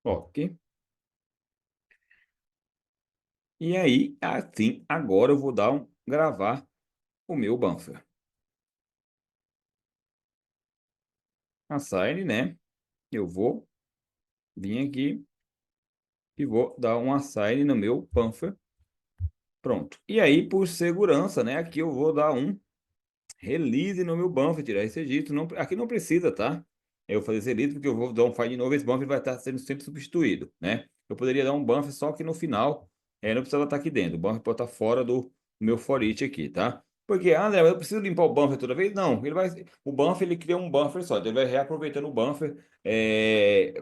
Ok. E aí, assim, agora eu vou dar gravar o meu buffer. Assign, né? Eu vou vir aqui e vou dar um assign no meu buffer. Pronto. E aí, por segurança, né? Aqui eu vou dar um release no meu buffer, tirar esse registro. Não, aqui não precisa, tá? Eu vou fazer esse release porque eu vou dar um file novo, esse buffer vai estar sendo sempre substituído, né? Eu poderia dar um buffer só que no final, não precisava estar aqui dentro. O buffer pode estar fora do meu for each aqui, tá? Porque, André, eu preciso limpar o buffer toda vez? Não, o buffer ele cria um buffer só, então ele vai reaproveitando o buffer,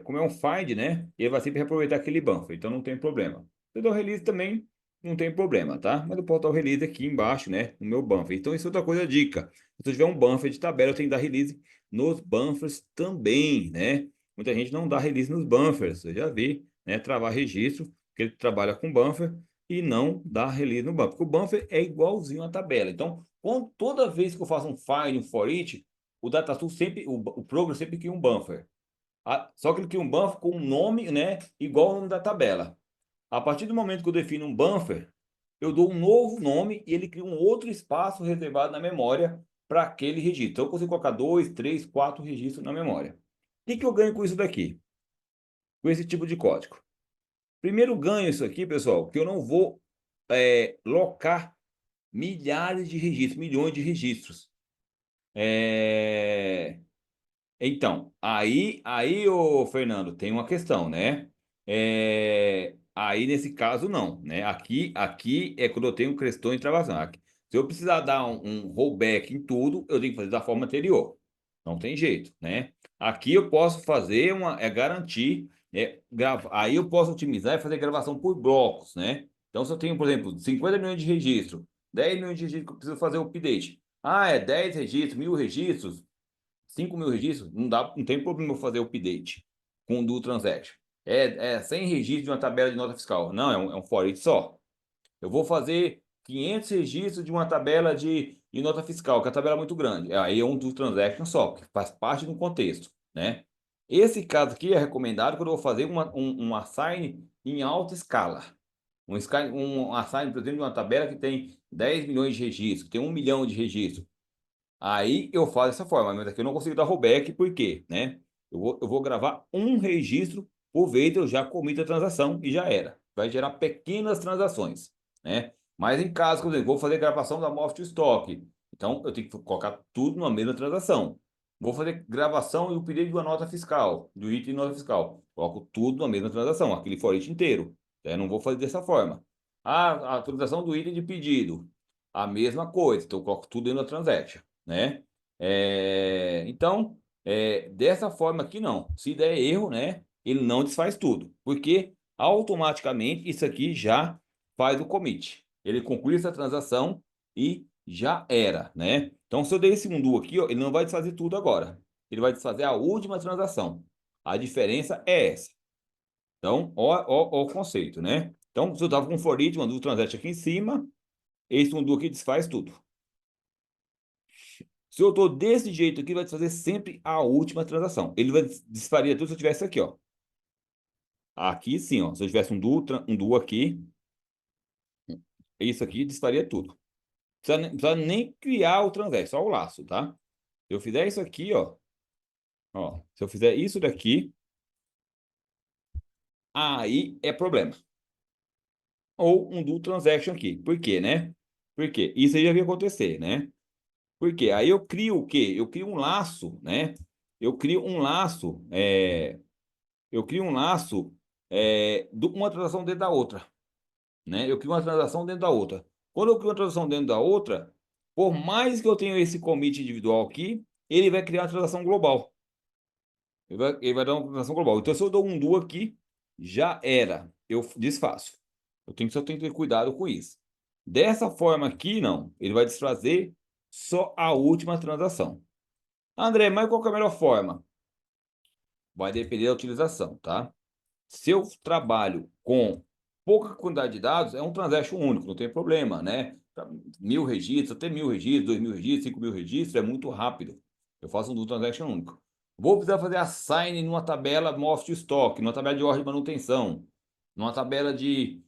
como é um find, né? Ele vai sempre reaproveitar aquele buffer, então não tem problema. Se eu der o release também, não tem problema, tá? Mas eu posso dar o release aqui embaixo, né? No meu buffer. Então, isso é outra coisa, dica. Se eu tiver um buffer de tabela, eu tenho que dar release nos buffers também, né? Muita gente não dá release nos buffers. Eu já vi, né? Travar registro, que ele trabalha com buffer e não dá release no buffer. Porque o buffer é igualzinho à tabela. Então, toda vez que eu faço um find, um for each, o DataTool sempre, o Progress sempre cria um buffer. Só que ele cria um buffer com um nome, né? Igual ao nome da tabela. A partir do momento que eu defino um buffer, eu dou um novo nome e ele cria um outro espaço reservado na memória para aquele registro. Então, eu consigo colocar 2, 3, 4 registros na memória. O que eu ganho com isso daqui? Com esse tipo de código? Primeiro ganho isso aqui, pessoal, que eu não vou locar milhares de registros, milhões de registros. É, Então, ô Fernando, tem uma questão, né? Aí nesse caso não, né? Aqui é quando eu tenho questão de travação. Se eu precisar dar um rollback em tudo, eu tenho que fazer da forma anterior. Não tem jeito, né? Aqui eu posso fazer garantir, aí eu posso otimizar e fazer gravação por blocos, né? Então, se eu tenho, por exemplo, 50 milhões de registros, 10 milhões de registros que eu preciso fazer o update. Ah, é 10 registros, 1.000 registros. 5.000 registros, não dá, não tem problema eu fazer o update com o do transaction. É 100 registros de uma tabela de nota fiscal. Não, é um for each só. Eu vou fazer 500 registros de uma tabela de nota fiscal, que a tabela é muito grande. Aí é um do transaction só, que faz parte do contexto, né? Esse caso aqui é recomendado quando eu vou fazer um assign em alta escala. Um assign, por exemplo, de uma tabela que tem 10 milhões de registros, que tem 1 milhão de registros. Aí eu faço dessa forma, mas aqui eu não consigo dar rollback, por quê, né? Eu vou gravar um registro por vez, eu já comito a transação e já era. Vai gerar pequenas transações, né? Mas em caso, por exemplo, vou fazer gravação da amostra de estoque, então eu tenho que colocar tudo numa mesma transação. Vou fazer gravação e o pedido de uma nota fiscal, do item de nota fiscal. Coloco tudo na mesma transação, aquele for each inteiro. Não vou fazer dessa forma. A atualização do item de pedido, a mesma coisa. Então eu coloco tudo dentro da transaction, né? Então, dessa forma aqui não. Se der erro, né, ele não desfaz tudo, porque automaticamente isso aqui já faz o commit. Ele conclui essa transação e já era, né? Então, se eu der esse undo aqui, ó, ele não vai desfazer tudo agora. Ele vai desfazer a última transação. A diferença é essa. Então, ó o conceito, né? Então, se eu estava com um for each, uma do transaction aqui em cima, esse undo aqui desfaz tudo. Se eu estou desse jeito aqui, vai fazer sempre a última transação. Ele vai desfaria tudo se eu tivesse aqui, ó. Aqui sim, ó. Se eu tivesse um duo aqui, isso aqui desfaria tudo. Não precisa nem criar o transact, só o laço, tá? Se eu fizer isso aqui, ó, se eu fizer isso daqui, aí é problema. Ou um do transaction aqui. Por quê, né? Por quê? Isso aí já viu acontecer, né? Por quê? Aí eu crio o quê? Eu crio um laço, né? Eu crio um laço, de uma transação dentro da outra, né? Eu crio uma transação dentro da outra. Quando eu crio uma transação dentro da outra, por mais que eu tenha esse commit individual aqui, ele vai criar uma transação global. Ele vai dar uma transação global. Então, se eu dou um do aqui, já era. Eu desfaço. Só tenho que ter cuidado com isso. Dessa forma aqui, não. Ele vai desfazer só a última transação. André, mas qual que é a melhor forma? Vai depender da utilização, tá? Se eu trabalho com pouca quantidade de dados, é um transaction único, não tem problema, né? 1.000 registros, até 1.000 registros, 2.000 registros, 5.000 registros, é muito rápido. Eu faço um do transaction único. Vou precisar fazer assign numa tabela most stock, numa tabela de ordem de manutenção, numa tabela de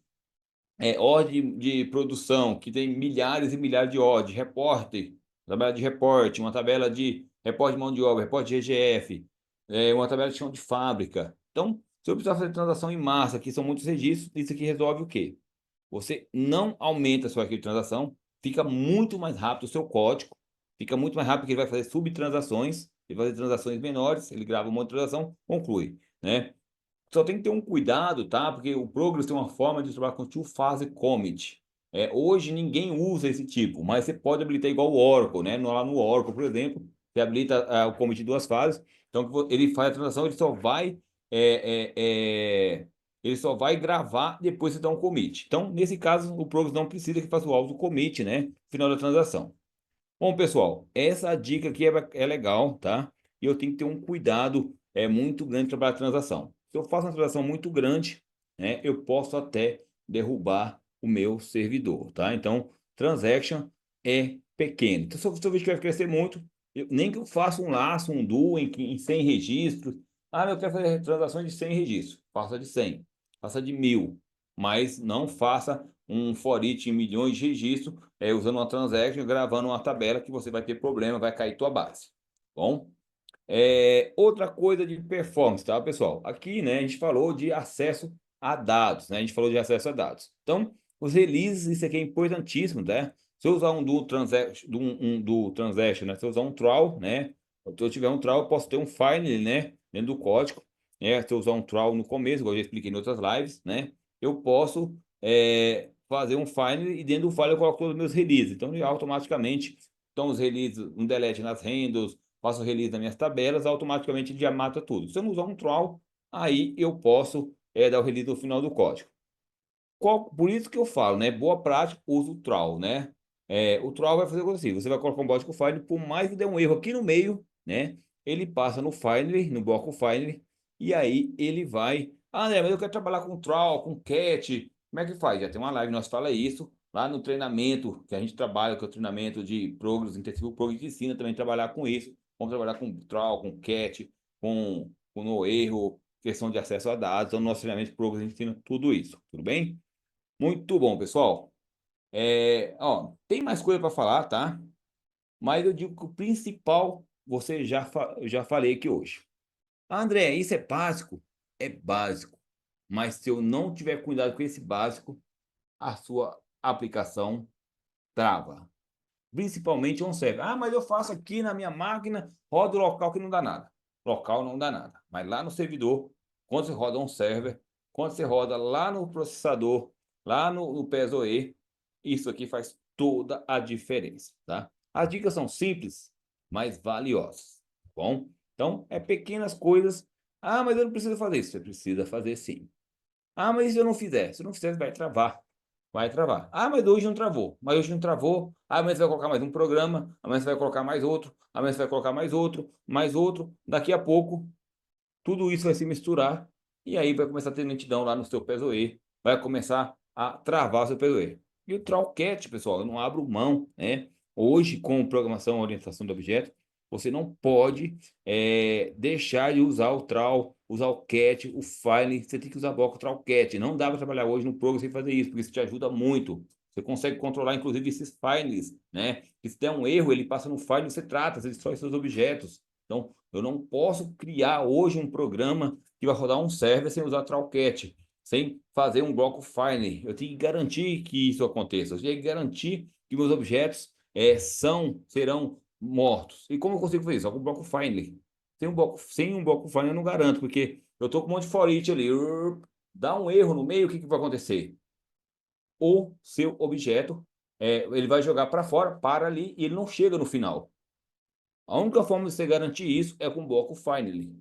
ordem de produção, que tem milhares e milhares de ordens, reporte, tabela de reporte, uma tabela de reporte de mão de obra, reporte de RGF, uma tabela de chão de fábrica. Então, se eu precisar fazer transação em massa, que são muitos registros, isso aqui resolve o quê? Você não aumenta a sua arquivo de transação, fica muito mais rápido o seu código, fica muito mais rápido porque ele vai fazer subtransações, ele vai fazer transações menores, ele grava um monte de transação, conclui, né? Só tem que ter um cuidado, tá? Porque o Progress tem uma forma de trabalhar com two-phase commit. Hoje ninguém usa esse tipo, mas você pode habilitar igual o Oracle, né? Lá no Oracle, por exemplo, você habilita o commit de duas fases. Então, ele faz a transação, é, é, é, ele só vai gravar depois você dá um commit. Então, nesse caso, o Progress não precisa que faça o auto commit, né? No final da transação. Bom, pessoal, essa dica aqui é legal, tá? E eu tenho que ter um cuidado muito grande para a transação. Se eu faço uma transação muito grande, né, eu posso até derrubar o meu servidor, tá? Então, transaction é pequeno. Então, se eu vejo que vai crescer muito, nem que eu faça um laço, um duo em 100 registros. Ah, eu quero fazer transações de 100 registros. Faça de 100, faça de 1.000, mas não faça um for each em milhões de registros usando uma transaction, gravando uma tabela que você vai ter problema, vai cair tua base. Bom, outra coisa de performance, tá, pessoal? Aqui, né, a gente falou de acesso a dados, né? A gente falou de acesso a dados. Então, os releases, isso aqui é importantíssimo, tá? Se eu usar um do transaction, do transaction, né? Se eu usar um trawl, né? Se eu tiver um trawl, eu posso ter um file, né? Dentro do código. Se eu usar um trawl no começo, igual eu já expliquei em outras lives, né? Eu posso fazer um file e dentro do file eu coloco todos os meus releases. Então, ele automaticamente, então os releases, um delete nas handles, faço release das minhas tabelas, automaticamente ele já mata tudo. Se eu não usar um trawl, aí eu posso dar o release no final do código. Por isso que eu falo, né? Boa prática, usa o trawl, né? O trawl vai fazer coisa assim, você vai colocar um bloco finder, por mais que dê um erro aqui no meio, né? Ele passa no finder, no bloco finder, e aí ele vai... Ah, né, mas eu quero trabalhar com trawl, com cat, como é que faz? Já tem uma live, nós fala isso, lá no treinamento, que a gente trabalha, que é o treinamento de Progress, intensivo Progress, que ensina também a trabalhar com isso. Vamos trabalhar com trawl, com cat, com no erro, questão de acesso a dados. Então, no nosso treinamento de Progress, a gente ensina tudo isso, tudo bem? Muito bom, pessoal. Tem mais coisa para falar, tá? Mas eu digo que o principal você eu já falei aqui hoje. André, isso é básico? É básico. Mas se eu não tiver cuidado com esse básico, a sua aplicação trava. Principalmente um server. Ah, mas eu faço aqui na minha máquina, roda o local que não dá nada. Local não dá nada. Mas lá no servidor, quando você roda um server, quando você roda lá no processador, lá no PSOE, isso aqui faz toda a diferença, tá? As dicas são simples, mas valiosas, tá bom? Então, pequenas coisas. Ah, mas eu não preciso fazer isso. Você precisa fazer sim. Ah, mas e se eu não fizer? Se eu não fizer, vai travar. Vai travar. Ah, mas hoje não travou. Mas hoje não travou. Ah, mas você vai colocar mais um programa. Amanhã você vai colocar mais outro. Amanhã você vai colocar mais outro. Mais outro. Daqui a pouco, tudo isso vai se misturar. E aí vai começar a ter lentidão lá no seu PSOE. Vai começar a travar o seu PSOE. E o Trawlcat, pessoal, eu não abro mão, né? Hoje, com programação e orientação do objeto, você não pode deixar de usar o trawl, usar o cat, o file. Você tem que usar bloco Trawlcat. Não dá para trabalhar hoje no Progress sem fazer isso, porque isso te ajuda muito. Você consegue controlar, inclusive, esses files, né? Que se der um erro, ele passa no file, você trata, você destrói seus objetos. Então, eu não posso criar hoje um programa que vai rodar um server sem usar Trawlcat, sem fazer um bloco finder. Eu tenho que garantir que isso aconteça. Eu tenho que garantir que meus objetos serão mortos. E como eu consigo fazer isso? Só com o bloco finder. Sem um bloco finder eu não garanto, porque eu estou com um monte de for each ali. Dá um erro no meio, o que vai acontecer? O seu objeto, ele vai jogar para fora, para ali, e ele não chega no final. A única forma de você garantir isso é com o bloco finally.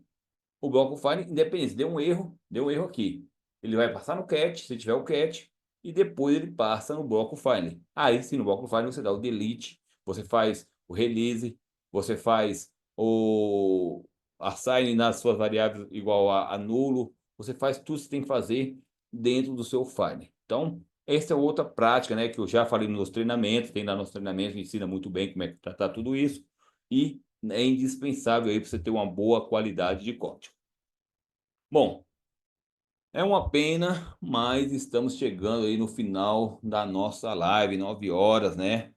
o bloco file, independente, deu um erro aqui. Ele vai passar no cat, se tiver o cat, e depois ele passa no bloco file. Aí sim, no bloco file você dá o delete, você faz o release, você faz o assign nas suas variáveis igual a nulo, você faz tudo que você tem que fazer dentro do seu file. Então, essa é outra prática, né, que eu já falei nos treinamentos, tem lá nos treinamentos, ensina muito bem como é que tratar tudo isso, e é indispensável aí para você ter uma boa qualidade de código. Bom, é uma pena, mas estamos chegando aí no final da nossa live, 9 horas, né?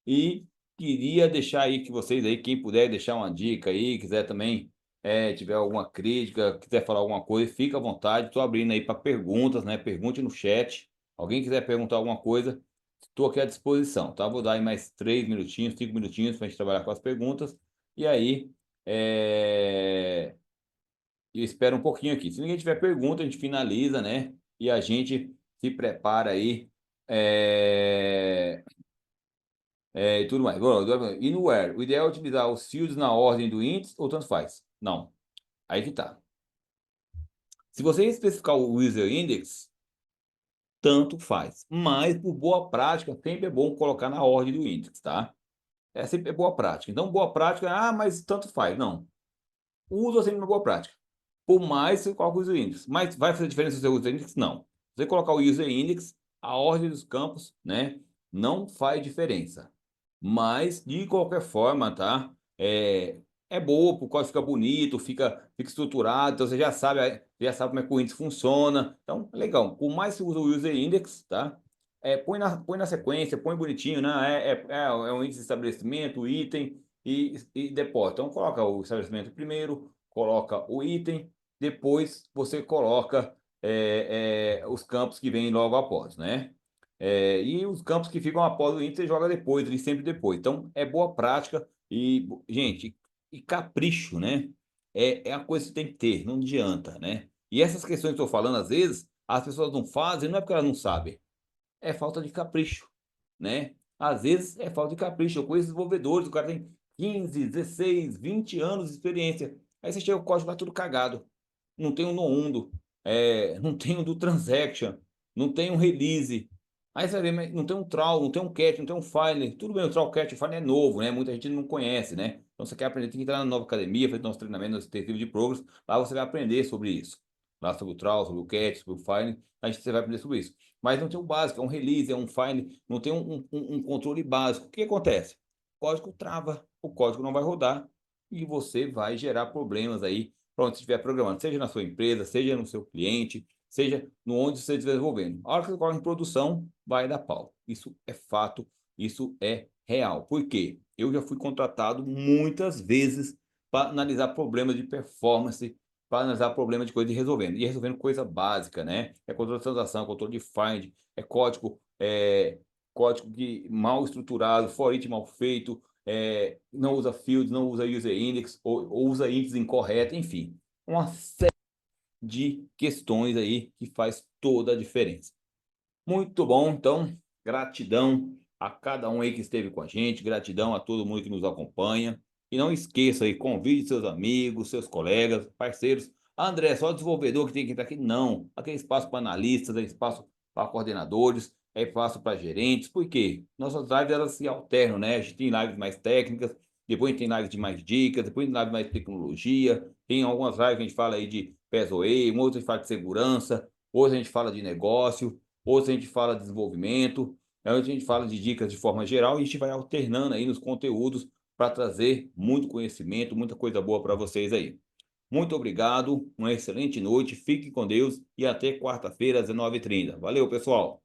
E queria deixar aí que vocês aí, quem puder deixar uma dica aí, quiser também, tiver alguma crítica, quiser falar alguma coisa, fica à vontade. Estou abrindo aí para perguntas, né? Pergunte no chat. Alguém quiser perguntar alguma coisa, estou aqui à disposição, tá? Vou dar aí mais 3 minutinhos, 5 minutinhos para a gente trabalhar com as perguntas. E aí, eu espero um pouquinho aqui. Se ninguém tiver pergunta, a gente finaliza, né? E a gente se prepara aí. E tudo mais. E no where? O ideal é utilizar os fields na ordem do índice ou tanto faz? Não. Aí que tá. Se você especificar o user index, tanto faz. Mas, por boa prática, sempre é bom colocar na ordem do índice, tá? É sempre boa prática. Então, boa prática, mas tanto faz. Não. Usa sempre uma boa prática. Por mais que você coloque o user index. Mas vai fazer diferença se você user index? Não. Se você colocar o user index, a ordem dos campos, né, não faz diferença. Mas, de qualquer forma, tá? É boa, o código fica bonito, fica estruturado, então você já sabe como é que o índice funciona. Então, é legal. Por mais que você use o user index, tá? Põe na sequência, põe bonitinho, né? É um índice de estabelecimento, item e depósito. Então, coloca o estabelecimento primeiro, coloca o item, depois você coloca os campos que vêm logo após, né? E os campos que ficam após o índice, você joga depois, ele sempre depois. Então, é boa prática e, gente, e capricho, né? É a coisa que tem que ter, não adianta, né? E essas questões que eu estou falando, às vezes, as pessoas não fazem, não é porque elas não sabem, é falta de capricho, né? Às vezes é falta de capricho. Eu conheço desenvolvedores, o cara tem 15, 16, 20 anos de experiência. Aí você chega o código lá tudo cagado. Não tem um no-undo, não tem um do transaction, não tem um release. Aí você vai ver, mas não tem um trawl, não tem um cat, não tem um file. Tudo bem, o trawl cat, o file é novo, né? Muita gente não conhece, né? Então você quer aprender, tem que entrar na nova academia, fazer nosso treinamento, nosso intensivo de progress. Lá você vai aprender sobre isso. Lá sobre o trawl, sobre o cat, sobre o file. Você vai aprender sobre isso. Mas não tem o básico, é um release, é um file, não tem um controle básico. O que acontece? O código trava, o código não vai rodar e você vai gerar problemas aí para onde você estiver programando, seja na sua empresa, seja no seu cliente, seja no onde você estiver desenvolvendo. A hora que você coloca em produção, vai dar pau. Isso é fato, isso é real. Por quê? Eu já fui contratado muitas vezes para analisar problemas de performance, para analisar problemas de coisa e resolvendo coisa básica, né? É controle de transação, controle de find, código mal estruturado, for each mal feito, não usa fields, não usa user index, ou usa índice incorreto, enfim. Uma série de questões aí que faz toda a diferença. Muito bom, então, gratidão a cada um aí que esteve com a gente, gratidão a todo mundo que nos acompanha. E não esqueça aí, convide seus amigos, seus colegas, parceiros. André, só desenvolvedor que tem que estar aqui? Não. Aqui é espaço para analistas, é espaço para coordenadores, é espaço para gerentes. Por quê? Nossas lives elas se alternam, né? A gente tem lives mais técnicas, depois tem lives de mais dicas, depois tem lives mais de tecnologia, tem algumas lives que a gente fala aí de PSOE, outras a gente fala de segurança, outras a gente fala de negócio, outras a gente fala de desenvolvimento, outras a gente fala de dicas de forma geral e a gente vai alternando aí nos conteúdos para trazer muito conhecimento, muita coisa boa para vocês aí. Muito obrigado, uma excelente noite, fique com Deus e até quarta-feira às 19h30. Valeu, pessoal!